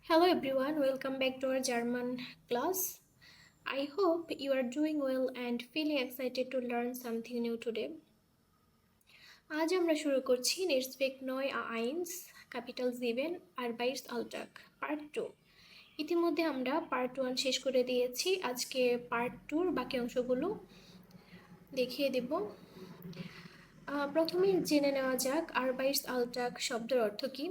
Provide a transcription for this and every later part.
Hello everyone, welcome back to our German class. I hope you are doing well and feeling excited to learn something new today. আজ আমরা শুরু করছি Netzwerk নয় আইন্স capital 7 আরবাইটস আলটাক part 2। ইতিমধ্যে আমরা part 1 শেষ করে দিয়েছি। আজকে পার্ট 2 বাকি অংশগুলো দেখিয়ে দেব। প্রথমে জেনে নেওয়া যাক আরবাইটস আলটাক শব্দের অর্থ কী।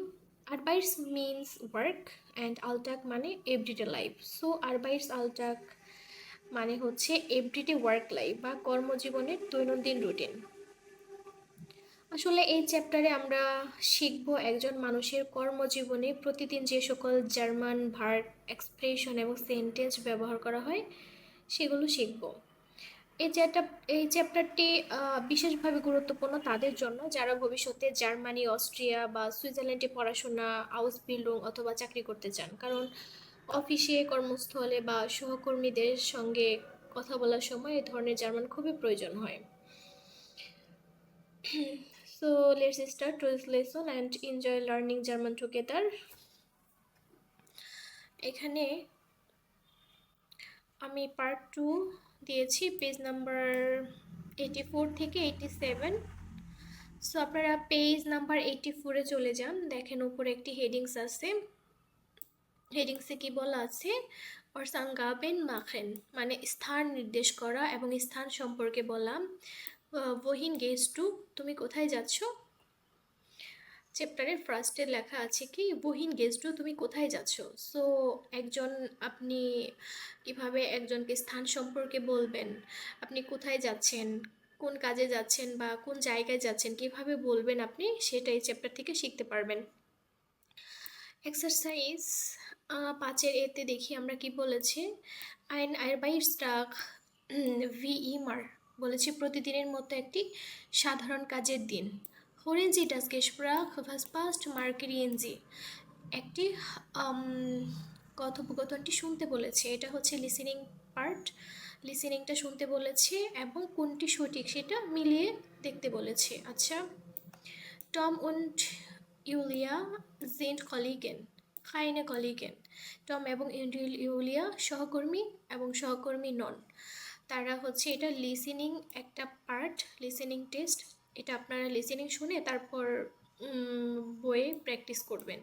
আরবাইটস মিনস ওয়ার্ক অ্যান্ড আলটাক মানে এভরিডে লাইফ। সো আরবাইটস আলটাক মানে হচ্ছে এভরিডে ওয়ার্ক লাইফ বা কর্মজীবনের দৈনন্দিন রুটিন। আসলে এই চ্যাপ্টারে আমরা শিখব একজন মানুষের কর্মজীবনে প্রতিদিন যে সকল জার্মান ভার্ব, এক্সপ্রেশন এবং সেন্টেন্স ব্যবহার করা হয় সেগুলো শিখব। এই চ্যাপ্টারটি বিশেষভাবে গুরুত্বপূর্ণ তাদের জন্য যারা ভবিষ্যতে জার্মানি, অস্ট্রিয়া বা সুইজারল্যান্ডে পড়াশোনা, আউসবিল্ডিং অথবা চাকরি করতে চান। কারণ অফিসে, কর্মস্থলে বা সহকর্মীদের সঙ্গে কথা বলার সময় এই ধরনের জার্মান খুবই প্রয়োজন হয়। So let's start today's lesson and enjoy learning German together. এখানে আমি পার্ট 2 দিয়েছি পেজ নাম্বার 84 থেকে 87। সো আপনারা পেজ নাম্বার 84-এ চলে যান। দেখেন উপরে একটি হেডিংস আছে। হেডিংসে কি বলা আছে? অরসাঙ্গাবেন মাখেন মানে স্থান নির্দেশ করা এবং স্থান সম্পর্কে বলা। ওহিন গেস টু তুমি কোথায় যাচ্ছ? চ্যাপ্টারের ফার্স্টে লেখা আছে কি ওহিন গেস টু তুমি কোথায় যাচ্ছ। সো আপনি কিভাবে একজনকে স্থান সম্পর্কে বলবেন, আপনি কোথায় যাচ্ছেন, কোন কাজে যাচ্ছেন বা কোন জায়গায় যাচ্ছেন কিভাবে বলবেন আপনি, সেটা এই চ্যাপ্টার থেকে শিখতে পারবেন। এক্সারসাইজ 5-এর এতে দেখি আমরা কি বলেছি। আইন আরবাইটস্টাগ ভি ইমার বলেছি প্রতিদিনের মতো একটি সাধারণ কাজের দিন। Hören Sie das Gespräch, was passt markieren Sie? একটি কথোপকথনটি শুনতে বলেছে, এটা হচ্ছে লিসেনিং পার্ট। লিসেনিংটা শুনতে বলেছে এবং কোনটি সঠিক সেটা মিলিয়ে দেখতে বলেছে। আচ্ছা, Tom und ইউলিয়া sind Kollegen, keine Kollegen। Tom এবং ইউলিয়া সহকর্মী এবং সহকর্মী নন। তারা হচ্ছে, এটা লিসেনিং একটা পার্ট, লিসেনিং টেস্ট। এটা আপনারা লিসেনিং শুনে তারপর বইয়ে প্র্যাকটিস করবেন।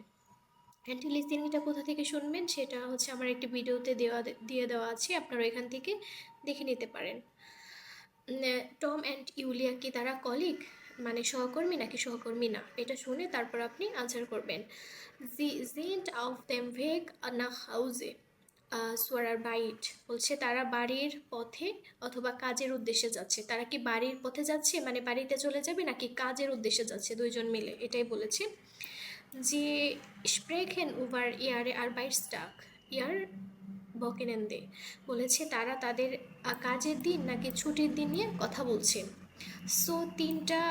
অ্যান্ড লিসেনিংটা কোথা থেকে শুনবেন সেটা হচ্ছে আমার একটি ভিডিওতে দিয়ে দেওয়া আছে, আপনারা এখান থেকে দেখে নিতে পারেন। টম অ্যান্ড ইউলিয়া কি তারা কলিগ মানে সহকর্মী নাকি সহকর্মী না, এটা শুনে তারপর আপনি আনসার করবেন। জি sind auf dem Weg nach Hause সোয়ারার বাইট বলছে তারা বাড়ির পথে অথবা কাজের উদ্দেশ্যে যাচ্ছে। তারা কি বাড়ির পথে যাচ্ছে মানে বাড়িতে চলে যাবে নাকি কাজের উদ্দেশ্যে যাচ্ছে, দুইজন মিলে, এটাই বলেছে। যে স্প্রেখেন ওভার ইয়ারে আরবাইটস্টাগ ইয়ার বকেনেন্দে বলেছে তারা তাদের কাজের দিন নাকি ছুটির দিন নিয়ে কথা বলছে। সো 3টা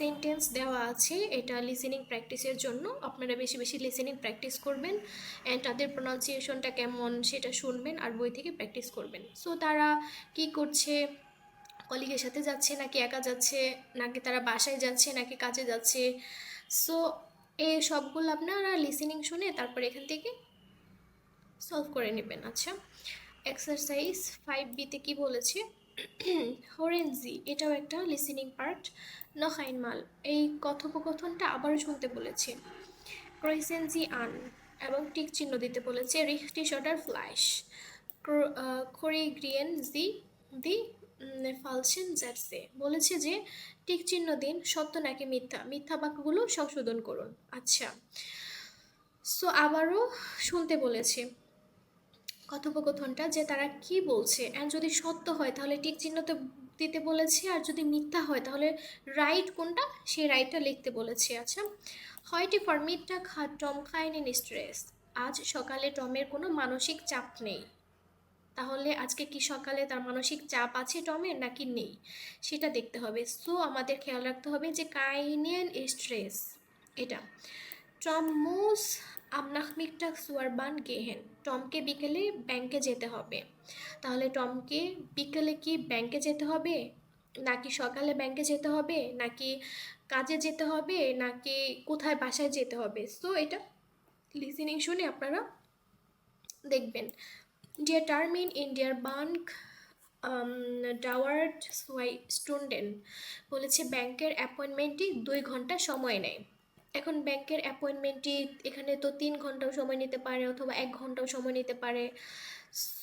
সেন্টেন্স দেওয়া আছে, এটা লিসেনিং প্র্যাকটিসের জন্য। আপনারা বেশি বেশি লিসেনিং প্র্যাকটিস করবেন অ্যান্ড তাদের প্রোনাউন্সিয়েশনটা কেমন সেটা শুনবেন আর বই থেকে প্র্যাকটিস করবেন। সো তারা কি করছে, কলিগের সাথে যাচ্ছে নাকি একা যাচ্ছে, নাকি তারা বাসায় যাচ্ছে নাকি কাজে যাচ্ছে। সো এই সবগুলো আপনারা লিসেনিং শুনে তারপর এখান থেকে সলভ করে নেবেন। আচ্ছা, এক্সারসাইজ 5B-তে কি বলেছে, হরেনজি এটাও একটা লিসেনিং পার্ট। নখ আইনমাল এই কথোপকথনটা আবারও শুনতে বলেছে। ক্রয়েসেনজি আন এবং টিক চিহ্ন দিতে বলেছে। রিখটি শটার ফ্ল্যাশ কোরিগ্রিয়েন জি দি ফালসেন জ্যাটসে বলেছে যে টিক চিহ্ন দিন সত্য নাকি মিথ্যা, মিথ্যা বাক্যগুলো সংশোধন করুন। আচ্ছা, সো আবারও শুনতে বলেছে কথোপকথনটা যে তারা কি বলছে, অ্যান্ড যদি সত্য হয় তাহলে টিক চিহ্ন তো দিতে বলেছে, আর যদি মিথ্যা হয় তাহলে রাইট কোনটা সেই রাইটটা লিখতে বলেছে। আচ্ছা, হয়টি ফরমিটটা টম কাইনেন স্ট্রেস আজ সকালে টমের কোনো মানসিক চাপ নেই। তাহলে আজকে কি সকালে তার মানসিক চাপ আছে টমের নাকি নেই সেটা দেখতে হবে। সো আমাদের খেয়াল রাখতে হবে যে কাইনেন স্ট্রেস এটা। টম মুস আমনাখমিকটাক সুয়ারবান গেহেন টমকে বিকেলে ব্যাংকে যেতে হবে। তাহলে টমকে বিকেলে কি ব্যাংকে যেতে হবে নাকি সকালে ব্যাংকে যেতে হবে নাকি কাজে যেতে হবে নাকি কোথায় বাসায় যেতে হবে। সো এটা লিসেনিং শুনে আপনারা দেখবেন ডিয়ার টার্মিন ইন ডিয়ার বাঙ্ক ডাওয়ার্ড সোয়াই স্টুডেন্ট বলেছে ব্যাংকের অ্যাপয়েন্টমেন্টটি 2 ঘন্টা সময় নেয়। এখন ব্যাংকের অ্যাপয়েন্টমেন্টটি এখানে তো 3 ঘন্টাও সময় নিতে পারে অথবা 1 ঘন্টাও সময় নিতে পারে।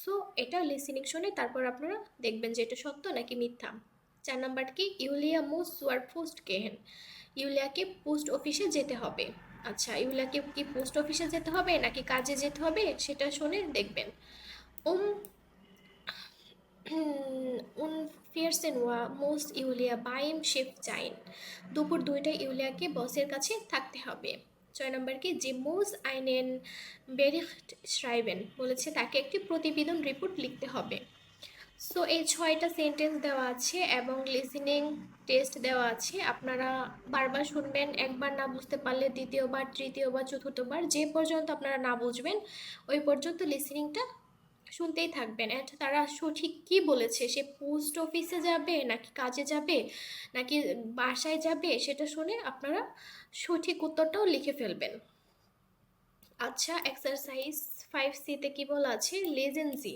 সো এটা লিসেনিং শুনে তারপর আপনারা দেখবেন যে এটা সত্য নাকি মিথ্যা। 4 নাম্বার কি ইউলিয়া মুস ওয়ার পোস্ট কেহেন, ইউলিয়াকে পোস্ট অফিসে যেতে হবে। আচ্ছা, ইউলিয়াকে কি পোস্ট অফিসে যেতে হবে নাকি কাজে যেতে হবে সেটা শুনে দেখবেন। উম উনফিয়ারসেন ওয়া মোস্ট ইউলিয়া বাইম শেফ চাইন, দুপুর 2টায় ইউলিয়াকে বসের কাছে থাকতে হবে। 6 নম্বর কি যে মোজ আইনেন বেরিখট শ্রাইবেন, বলেছে তাকে একটি প্রতিবেদন রিপোর্ট লিখতে হবে। সো এই 6টা সেন্টেন্স দেওয়া আছে এবং লিসেনিং টেস্ট দেওয়া আছে। আপনারা বারবার শুনবেন, একবার না বুঝতে পারলে দ্বিতীয়বার, তৃতীয়বার, চতুর্থবার, যে পর্যন্ত আপনারা না বুঝবেন ওই পর্যন্ত লিসেনিংটা শুনতেই থাকবেন। অ্যান্ড তারা সঠিক কি বলেছে, সে পোস্ট অফিসে যাবে নাকি কাজে যাবে নাকি বাসায় যাবে সেটা শুনে আপনারা সঠিক উত্তরটাও লিখে ফেলবেন। আচ্ছা, এক্সারসাইজ 5C-তে কি বলা আছে, লেজেন্সি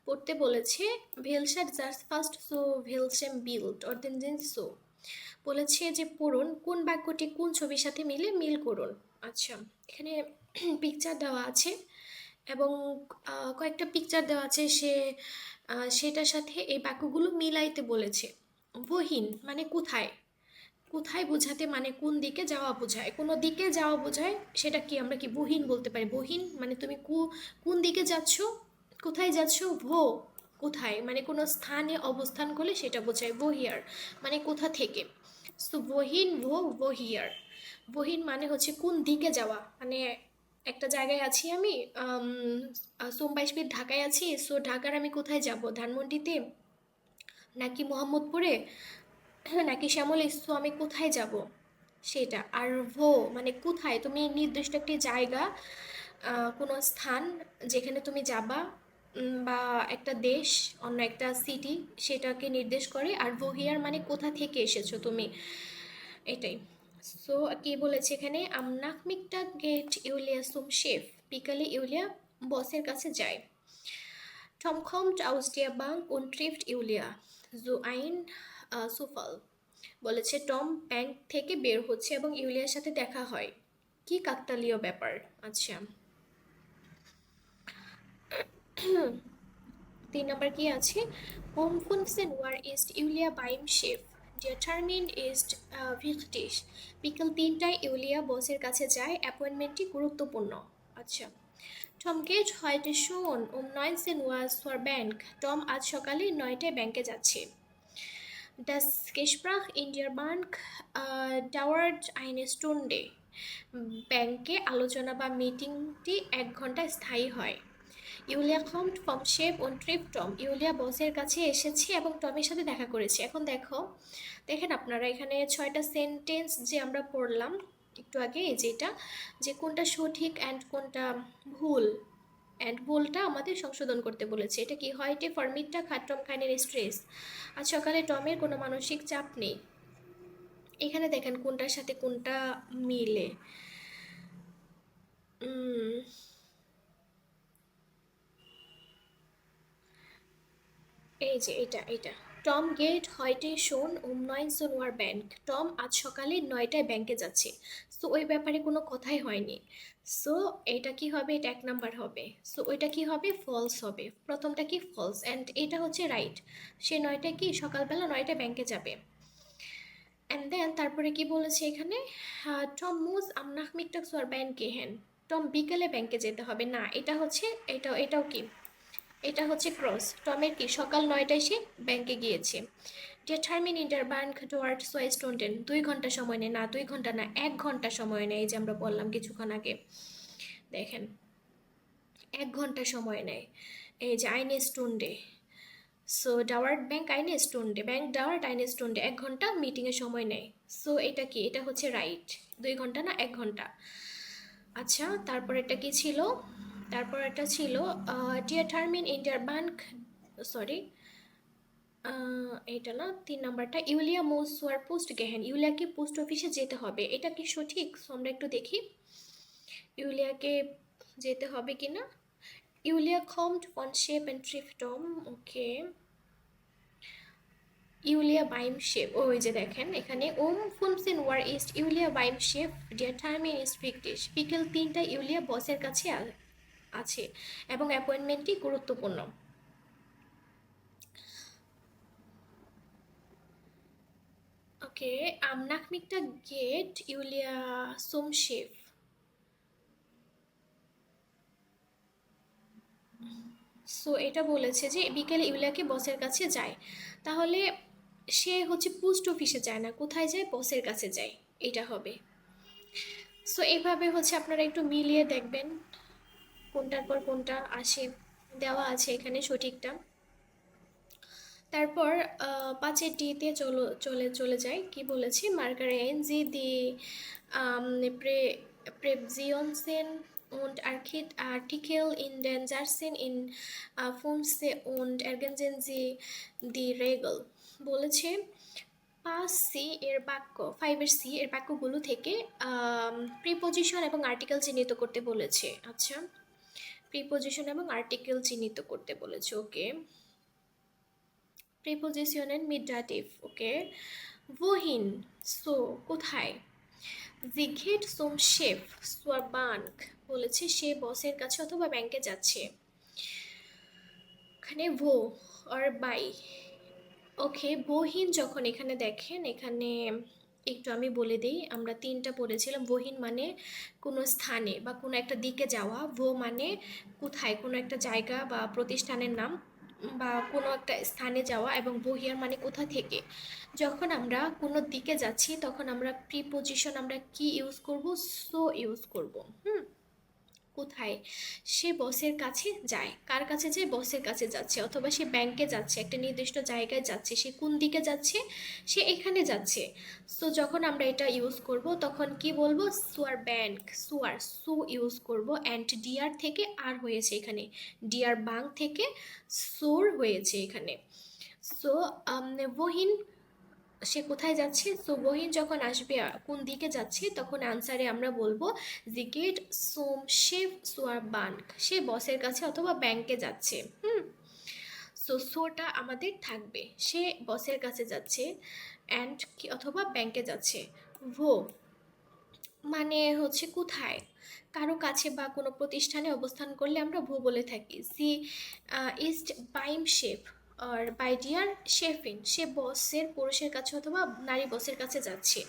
পড়তে বলেছে। ভেলসার জাস্ট ফার্স্ট সো ভেলসেম বিল্ড অর্দেন জেন সো, বলেছে যে পড়ুন কোন বাক্যটি কোন ছবির সাথে মিল করুন। আচ্ছা, এখানে পিকচার দেওয়া আছে এবং কয়েকটা পিকচার দেওয়া আছে, সেটার সাথে এই বাক্যগুলো মিলাইতে বলেছে। বহিন মানে কোথায়, কোথায় বোঝাতে মানে কোন দিকে যাওয়া বোঝায়, কোনো দিকে যাওয়া বোঝায়, সেটা কি আমরা কি বহিন বলতে পারি। বহিন মানে তুমি কোন দিকে যাচ্ছ, কোথায় যাচ্ছ। ভো কোথায় মানে কোনো স্থানে অবস্থান করলে সেটা বোঝায়। বহিয়ার মানে কোথা থেকে। সো বহিন ভো বহিয়ার, বহিন মানে হচ্ছে কোন দিকে যাওয়া, মানে একটা জায়গায় আছি আমি, সোমবাই স্পিড ঢাকায় আছি, সো ঢাকার আমি কোথায় যাব, ধানমন্ডিতে নাকি মোহাম্মদপুরে নাকি শ্যামলী, সো আমি কোথায় যাব সেটা। আর ভো মানে কোথায়, তুমি নির্দিষ্ট একটি জায়গা, কোনো স্থান যেখানে তুমি যাবা, বা একটা দেশ, অন্য একটা সিটি সেটাকে নির্দেশ করে। আর ভোহিয়ার মানে কোথা থেকে এসেছো তুমি, এটাই। সো কি বলেছে এখানে, আমনাক মিকটা গেট ইউলিয়া সুম শেফ, বিকালে ইউলিয়া বসের কাছে যায়। Tom kommt aus der Bank und trifft Julia so ein Zufall, বলেছে টম ব্যাংক থেকে বের হচ্ছে এবং ইউলিয়ার সাথে দেখা হয়, কি কাকতালীয় ব্যাপার। আচ্ছা, 3 নম্বর কি আছে, um 15 Uhr ist Julia beim Chef, der Termin ist wichtig, বিকেল 3টায় ইউলিয়া বসের কাছে যায়, অ্যাপয়েন্টমেন্টটি গুরুত্বপূর্ণ। আচ্ছা, Tom geht heute schon um 19 Uhr zur Bank, Tom আজ সকালে 9টায় ব্যাংকে যাচ্ছে। Das Gespräch in der Bank dauert eine Stunde, ব্যাংকে আলোচনা বা মিটিংটি 1 ঘন্টা স্থায়ী হয়। ইউলিয়া kommt vom Chef und trifft Tom, ইউলিয়া বসের কাছে এসেছে এবং টমের সাথে দেখা করেছে। এখন দেখেন আপনারা এখানে 6টা সেন্টেন্স যে আমরা পড়লাম একটু আগে, যেটা যে কোনটা সঠিক অ্যান্ড কোনটা ভুল, অ্যান্ড ভুলটা আমাদের সংশোধন করতে বলেছে। এটা কি হয়, এটি ফরমিটটা খাট্টম খাইনের স্ট্রেস, আজ সকালে টমের কোনো মানসিক চাপ নেই। এখানে দেখেন কোনটার সাথে কোনটা মিলে। এই যে এটা টম গেট heute schon um 19 Uhr ব্যাংক, টম আজ সকালে 9টায় ব্যাংকে যাচ্ছে। সো ওই ব্যাপারে কোনো কথাই হয়নি। সো এটা কি হবে, এটা 1 নাম্বার হবে। সো ওইটা কি হবে, ফলস হবে। প্রথমটা কি ফলস, অ্যান্ড এটা হচ্ছে রাইট। সে 9টায় কি সকালবেলা 9টায় ব্যাংকে যাবে। অ্যান্ড দেন তারপরে কি বলেছে এখানে, Tom moose am Nachmittag zur Bank gehen, Tom বিকেলে ব্যাংকে যেতে হবে না, এটা হচ্ছে এটাও কি, এটা হচ্ছে ক্রস। টমের কি সকাল 9টায় সে ব্যাংকে গিয়েছে। Der Termin in der Bank dauert 2 Stunden, 2 ঘন্টা সময় নেয়, না 2 ঘন্টা না 1 ঘন্টা সময় নেয়, এই যে আমরা বললাম কিছুক্ষণ আগে, দেখেন 1 ঘন্টা সময় নেয়। এই যে eine Stunde, সো ডাওয়ার্ড ব্যাংক আইনে স্টুন্ডে, ব্যাংক ডাওয়ার্ড আইনে স্টুন্ডে, 1 ঘন্টা মিটিংয়ের সময় নেয়। সো এটা কি, এটা হচ্ছে রাইট, 2 ঘন্টা না 1 ঘন্টা। আচ্ছা, তারপর এটা কি ছিল, তারপর এটা ছিল ডিয়ার টার্মিন ইন্ডিয়ার ব্যাংক, সরি এটা না, 3 নাম্বারটা ইউলিয়া মোসওয়ার পোস্ট গেহেন, ইউলিয়াকে পোস্ট অফিসে যেতে হবে, এটা কি সঠিক। আমরা একটু দেখি ইউলিয়াকে যেতে হবে কি না। Julia kommt von Chef and trifft Tom. Okay, ইউলিয়া বাইম শেফ, ওই যে দেখেন এখানে ওম ফুনসেন ওয়ার ইস্ট ইউলিয়া বাইম শেফ ডিয়ার টাইমিং ইস্ট ভিকটিশ, বিকেল 3টায় ইউলিয়া বসের কাছে আছে এবং অ্যাপয়েন্টমেন্টটি গুরুত্বপূর্ণ। ওকে, আমনাক মিকটা গেট ইউলিয়া সোম শেফ। সো এটা বলেছে যে বিকেলে ইউলিয়াকে বসের কাছে যায়, তাহলে সে হচ্ছে পোস্ট অফিসে যায় না, কোথায় যায়? বসের কাছে যায়, এটা হবে। সো এইভাবে হচ্ছে আপনারা একটু মিলিয়ে দেখবেন কোনটার পর কোনটা আসে, দেওয়া আছে এখানে সঠিকটা। তারপর 5 ডিতে চলে যায়, কি বলেছি? মার্গারেন জি দি Präpositionen und Artikel in den Sätzen in Funse und ergänzen Sie die Regel বলেছে 5C এর বাক্য, 5 সি এর বাক্যগুলো থেকে প্রিপোজিশন এবং আর্টিকেল চিহ্নিত করতে বলেছে। আচ্ছা, প্রিপোজিশন এবং আর্টিকেল চিহ্নিত করতে বলেছে। ওকে, প্রিপোজিশনের মিড ডাটিভ। ওকে, wohin, সো কোথায়? Sie geht zum Chef zur Bank, বলেছে সে বসের কাছে অথবা ব্যাংকে যাচ্ছে। এখানে wo R by। Okay, wohin যখন এখানে দেখেন, এখানে একটু আমি বলে দিই, আমরা 3টা পড়েছিলাম। wohin মানে কোনো স্থানে বা কোনো একটা দিকে যাওয়া, wo মানে কোথায়, কোনো একটা জায়গা বা প্রতিষ্ঠানের নাম বা কোনো একটা স্থানে যাওয়া, এবং woher মানে কোথা থেকে। যখন আমরা কোনো দিকে যাচ্ছি তখন আমরা প্রিপোজিশন আমরা কি ইউজ করব? সো ইউজ করব। কোথায়? সে বসের কাছে যায়, কার কাছে যায়? বসের কাছে যাচ্ছে, অথবা সে ব্যাংকে যাচ্ছে, একটা নির্দিষ্ট জায়গায় যাচ্ছে। সে কোন দিকে যাচ্ছে? সে এখানে যাচ্ছে। সো যখন আমরা এটা ইউজ করব তখন কি বলবো? সুয়ার ব্যাংক, সুয়ার সু ইউজ করব। অ্যান্ড ডিয়ার থেকে আর হয়েছে এখানে, ডিয়ার বাংক থেকে সোর হয়েছে এখানে। সো ওহিন সে কোথায় যাচ্ছে? সো ওহিন যখন আসবে কোন দিকে যাচ্ছে, তখন আনসারে আমরা বলবো জি গেট সোম শেফ সুয়ার বানক, সে বসের কাছে অথবা ব্যাংকে যাচ্ছে। সো সোটা আমাদের থাকবে, সে বসের কাছে যাচ্ছে অ্যান্ড কি অথবা ব্যাংকে যাচ্ছে। ভো মানে হচ্ছে কোথায়, কারো কাছে বা কোনো প্রতিষ্ঠানে অবস্থান করলে আমরা ভো বলে থাকি। সি ইস্ট বাইম শেফ আর বাই ডিয়ার শেফিন, সে বসের পুরুষের কাছে অথবা নারী বসের কাছে যাচ্ছে।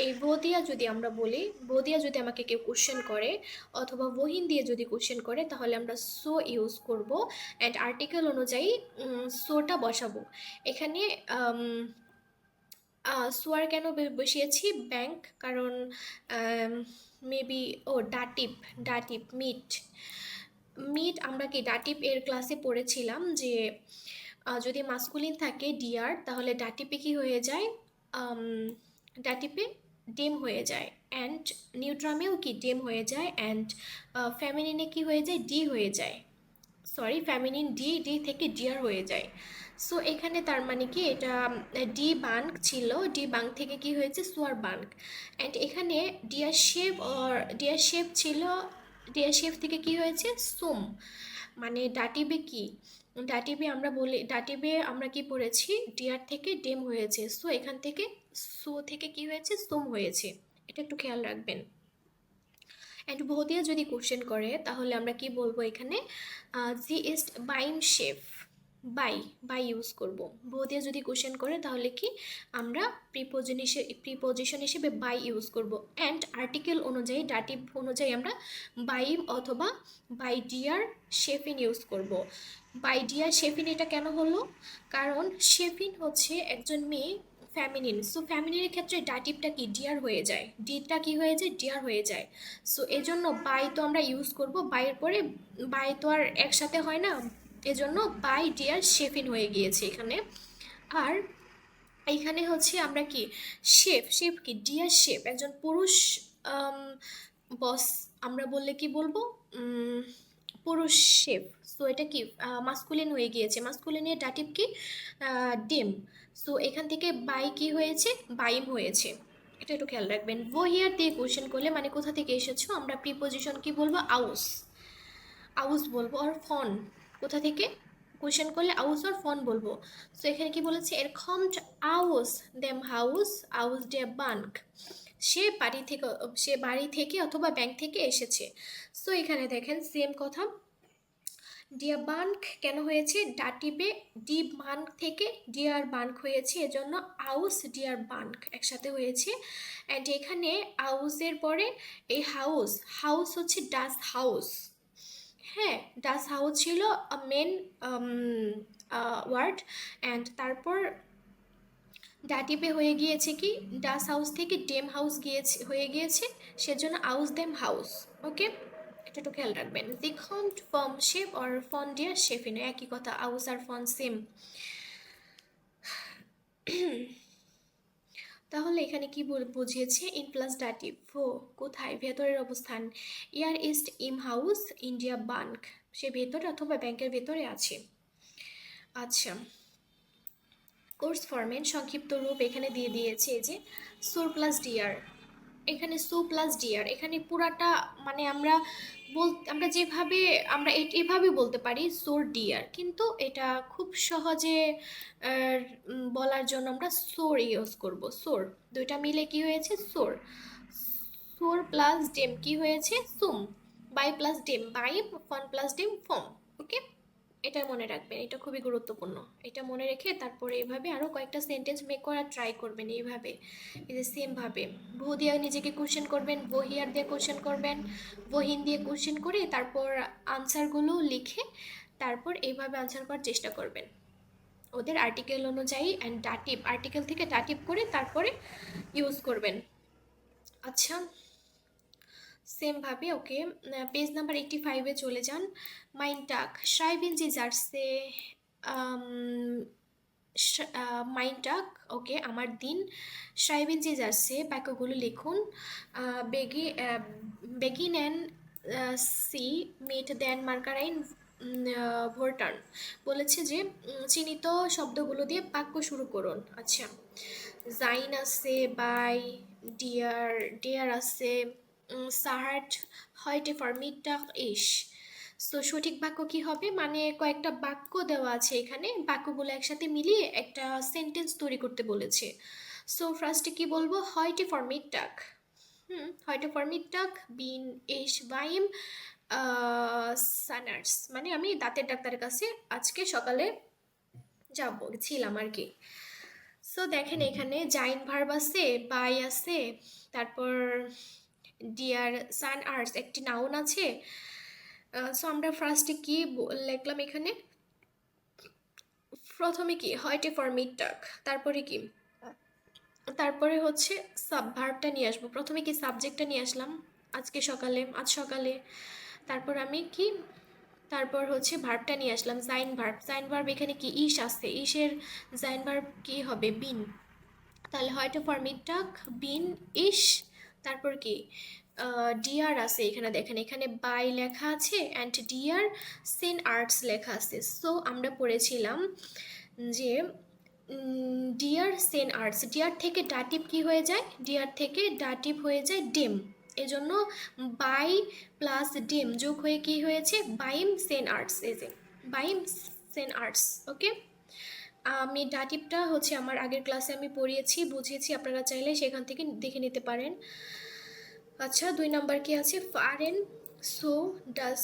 এই ভো দিয়া যদি আমরা বলি, ভো দিয়া যদি আমাকে কেউ কোশ্চেন করে অথবা ওহিন দিয়ে যদি কোশ্চেন করে, তাহলে আমরা সো ইউজ করব অ্যান্ড আর্টিকেল অনুযায়ী সোটা বসাবো এখানে। সোয়ার কেন বসিয়েছি? ব্যাংক, কারণ মেবি ডাটিভ, ডাটিভ মিট, মিট আমরা কি ডাটিভ এর ক্লাসে পড়েছিলাম যে যদি মাস্কুলিন থাকে ডিয়ার, তাহলে ডাটিপে কি হয়ে যায়? ডাটিপে ডেম হয়ে যায়, অ্যান্ড নিউট্রামেও কি ডেম হয়ে যায়, অ্যান্ড ফ্যামিলিনে কি হয়ে যায়? ডি হয়ে যায়। সরি, ফ্যামিলিন ডি, ডি থেকে ডিয়ার হয়ে যায়। সো এখানে তার মানে কি, এটা ডি বাঙ্ক ছিল, ডি বাঙ্ক থেকে কি হয়েছে? সোয়ার বাঙ্ক। অ্যান্ড এখানে ডিয়ার শেপ অর ডিয়ার শেপ ছিল, ডিয়ার শেপ থেকে কি হয়েছে? সোম, মানে ডাটিবে কি, ডাটিবে আমরা বলি, ডাটিবে আমরা কি পড়েছি? ডিয়ার থেকে ডেম হয়েছে। সো এখান থেকে সো থেকে কি হয়েছে? সোম হয়েছে, এটা একটু খেয়াল রাখবেন। অ্যান্ড ভৌদিয়া যদি কোশ্চেন করে তাহলে আমরা কি বলবো এখানে? জি ইস্ট বাইম শেফ, বাই ইউজ করব। ভৌদিয়া যদি কোশ্চেন করে তাহলে কি আমরা প্রিপোজিশন হিসেবে বাই ইউজ করব। অ্যান্ড আর্টিকেল অনুযায়ী, ডাটিভ অনুযায়ী আমরা বাইম অথবা বাই ডিয়ার শেফিন ইউজ করব। বাই ডিয়ার শেফিন এটা কেন হলো? কারণ শেফিন হচ্ছে একজন মেয়ে, ফ্যামিলিন। সো ফ্যামিলির ক্ষেত্রে ডাটিভটা কি? ডিয়ার হয়ে যায়, ডিটা কি হয়ে যায়? ডিয়ার হয়ে যায়। সো এজন্য বাই তো আমরা ইউজ করব, বাইয়ের পরে বাই তো আর একসাথে হয় না, এজন্য বাই ডিয়ার শেফিন হয়ে গিয়েছে এখানে। আর এইখানে হচ্ছে আমরা কি শেফ, শেফ কি? ডিয়ার শেফ একজন পুরুষ বস, আমরা বললে কি বলবো? পুরুষ শেফ। সো এটা কি মাস্কুলিন হয়ে গিয়েছে, মাস্কুলিনের ডাটিভ কি? ডিম। সো এখান থেকে বাই কি হয়েছে? বাইম হয়েছে, এটা একটু খেয়াল রাখবেন। ওহিয়ার দিয়ে কোশ্চেন করলে মানে কোথা থেকে এসেছো, আমরা প্রিপোজিশন কি বলবো? আউস, আউস বলবো আর ফন, কোথা থেকে কোয়েশ্চেন করলে আউস আর ফন বলবো। সো এখানে কি বলেছে, এর কমট আউস দেম হাউস আউস ডে বানক, সে বাড়ি থেকে অথবা ব্যাংক থেকে এসেছে। সো এখানে দেখেন সেম কথা, ডিয়ার বানক কেন হয়েছে, ডাটিবে ডি বানক থেকে ডিয়ার বানক হয়েছে, এজন্য আউস ডিয়ার বানক একসাথে হয়েছে। অ্যান্ড এখানে আউসের পরে এই হাউস, হাউস হচ্ছে ডাস হাউস, হ্যাঁ ডাস হাউস ছিল মেন ওয়ার্ড। অ্যান্ড তারপর ডাটিপে হয়ে গিয়েছে কি, ডাস হাউস থেকে ডেম হাউস হয়ে গিয়েছে, সেজন্য আউস ডেম হাউস। ওকে, এটা একটু খেয়াল রাখবেন। দি কমড ফর্ম শেপ অর ফন ডিয়ার শেফিনো, একই কথা, আউস আর ফন সেম। তাহলে এখানে কি বুঝিয়েছে, ইন প্লাস ডাটিভ ভো কোথায়, ভেতরের অবস্থান, ইয়ার ইস্ট ইম হাউস ইন্ডিয়া বানক, সে ভেতরে অথবা ব্যাংকের ভেতরে আছে। আচ্ছা, কোর্স ফরম্যাট সংক্ষিপ্ত রূপ এখানে দিয়ে দিয়েছে, এই যে সোর প্লাস ডিয়ার, এখানে সো প্লাস ডিয়ার, এখানে পুরাটা মানে আমরা যেভাবে এভাবে বলতে পারি সোর ডিয়ার, কিন্তু এটা খুব সহজে বলার জন্য আমরা সোর ইউজ করব। সোর দুইটা মিলে কি হয়েছে, সোর। সোর প্লাস ডেম কি হয়েছে, সুম। বাই প্লাস ডেম বাইম, ফন প্লাস ডেম ফম। ওকে, এটা মনে রাখবেন, এটা খুবই গুরুত্বপূর্ণ। এটা মনে রেখে তারপরে এইভাবে আরও কয়েকটা সেন্টেন্স মেক করার ট্রাই করবেন, এইভাবে এই যে সেমভাবে ভো দিয়ে নিজেকে কোশ্চেন করবেন, ভো হিয়ার দিয়ে কোশ্চেন করবেন, ভো হিন দিয়ে কোশ্চেন করে তারপর আনসারগুলো লিখে তারপর এইভাবে আনসার করার চেষ্টা করবেন ওদের আর্টিকেল অনুযায়ী। অ্যান্ড ডাটিভ, আর্টিকেল থেকে ডাটিভ করে তারপরে ইউজ করবেন। আচ্ছা, সেমভাবে ওকে, পেজ নাম্বার 85-এ চলে যান। মাইন টাক schreiben Sie Sätze, মাইন টাক, ওকে আমার দিন, schreiben Sie Sätze বাক্যগুলো লিখুন, beginnen Sie mit den Markereien Wörtern, বলেছে যে চিহ্নিত শব্দগুলো দিয়ে বাক্য শুরু করুন। আচ্ছা, জাইন আছে, বাই, ডিয়ার, ডিয়ার আছে, সাহার্ট, হয়টে ফরমিটটাগ ইস। সো সঠিক বাক্য কি হবে, মানে কয়েকটা বাক্য দেওয়া আছে এখানে, বাক্যগুলো একসাথে মিলিয়ে একটা সেন্টেন্স তৈরি করতে বলেছে। সো ফার্স্টে কি বলবো, হয়টে ফরমিটটাগ, হয়টে ফরমিটটাগ বিন ইস বাইম সানার্স, মানে আমি দাঁতের ডাক্তারের কাছে আজকে সকালে ছিলাম আর কি। সো দেখেন এখানে জাইন ভার্ব আছে, বাই আছে, তারপর ডিয়ার সান আর্টস একটি নাউন আছে। সো আমরা ফার্স্টে কি লিখলাম এখানে, প্রথমে কি হয়টে ফরমিটটাগ, তারপরে কি, তারপরে হচ্ছে ভার্বটা নিয়ে আসবো, প্রথমে কি সাবজেক্টটা নিয়ে আসলাম আজকে সকালে, আজ সকালে, তারপর আমি কি, তারপর হচ্ছে ভার্বটা নিয়ে আসলাম, জাইন ভার্ব, জাইন ভার্ব এখানে কি ইস আছে, ইসের জাইন ভার্ব কি হবে, বিন, তাহলে হয়তো ফরমিটটাগ বিন ইস, তারপর কি ডিয়ার আছে এখানে, দেখেন এখানে বাই লেখা আছে অ্যান্ড ডিয়ার সেন আর্টস লেখা আছে। সো আমরা পড়েছিলাম যে ডিয়ার সেন আর্টস, ডিয়ার থেকে ডাটিভ কি হয়ে যায়, ডিয়ার থেকে ডাটিভ হয়ে যায় ডেম, এজন্য বাই প্লাস ডেম যোগ হয়ে কি হয়েছে, বাইম সেন আর্টস, এই যে বাইম সেন আর্টস। ওকে, আমি ডাটিভটা হচ্ছে আমার আগের ক্লাসে আমি পড়িয়েছি, বুঝিয়েছি, আপনারা চাইলে সেখান থেকে দেখে নিতে পারেন। আচ্ছা, 2 নাম্বার কি আছে, ফারেন সো ডাস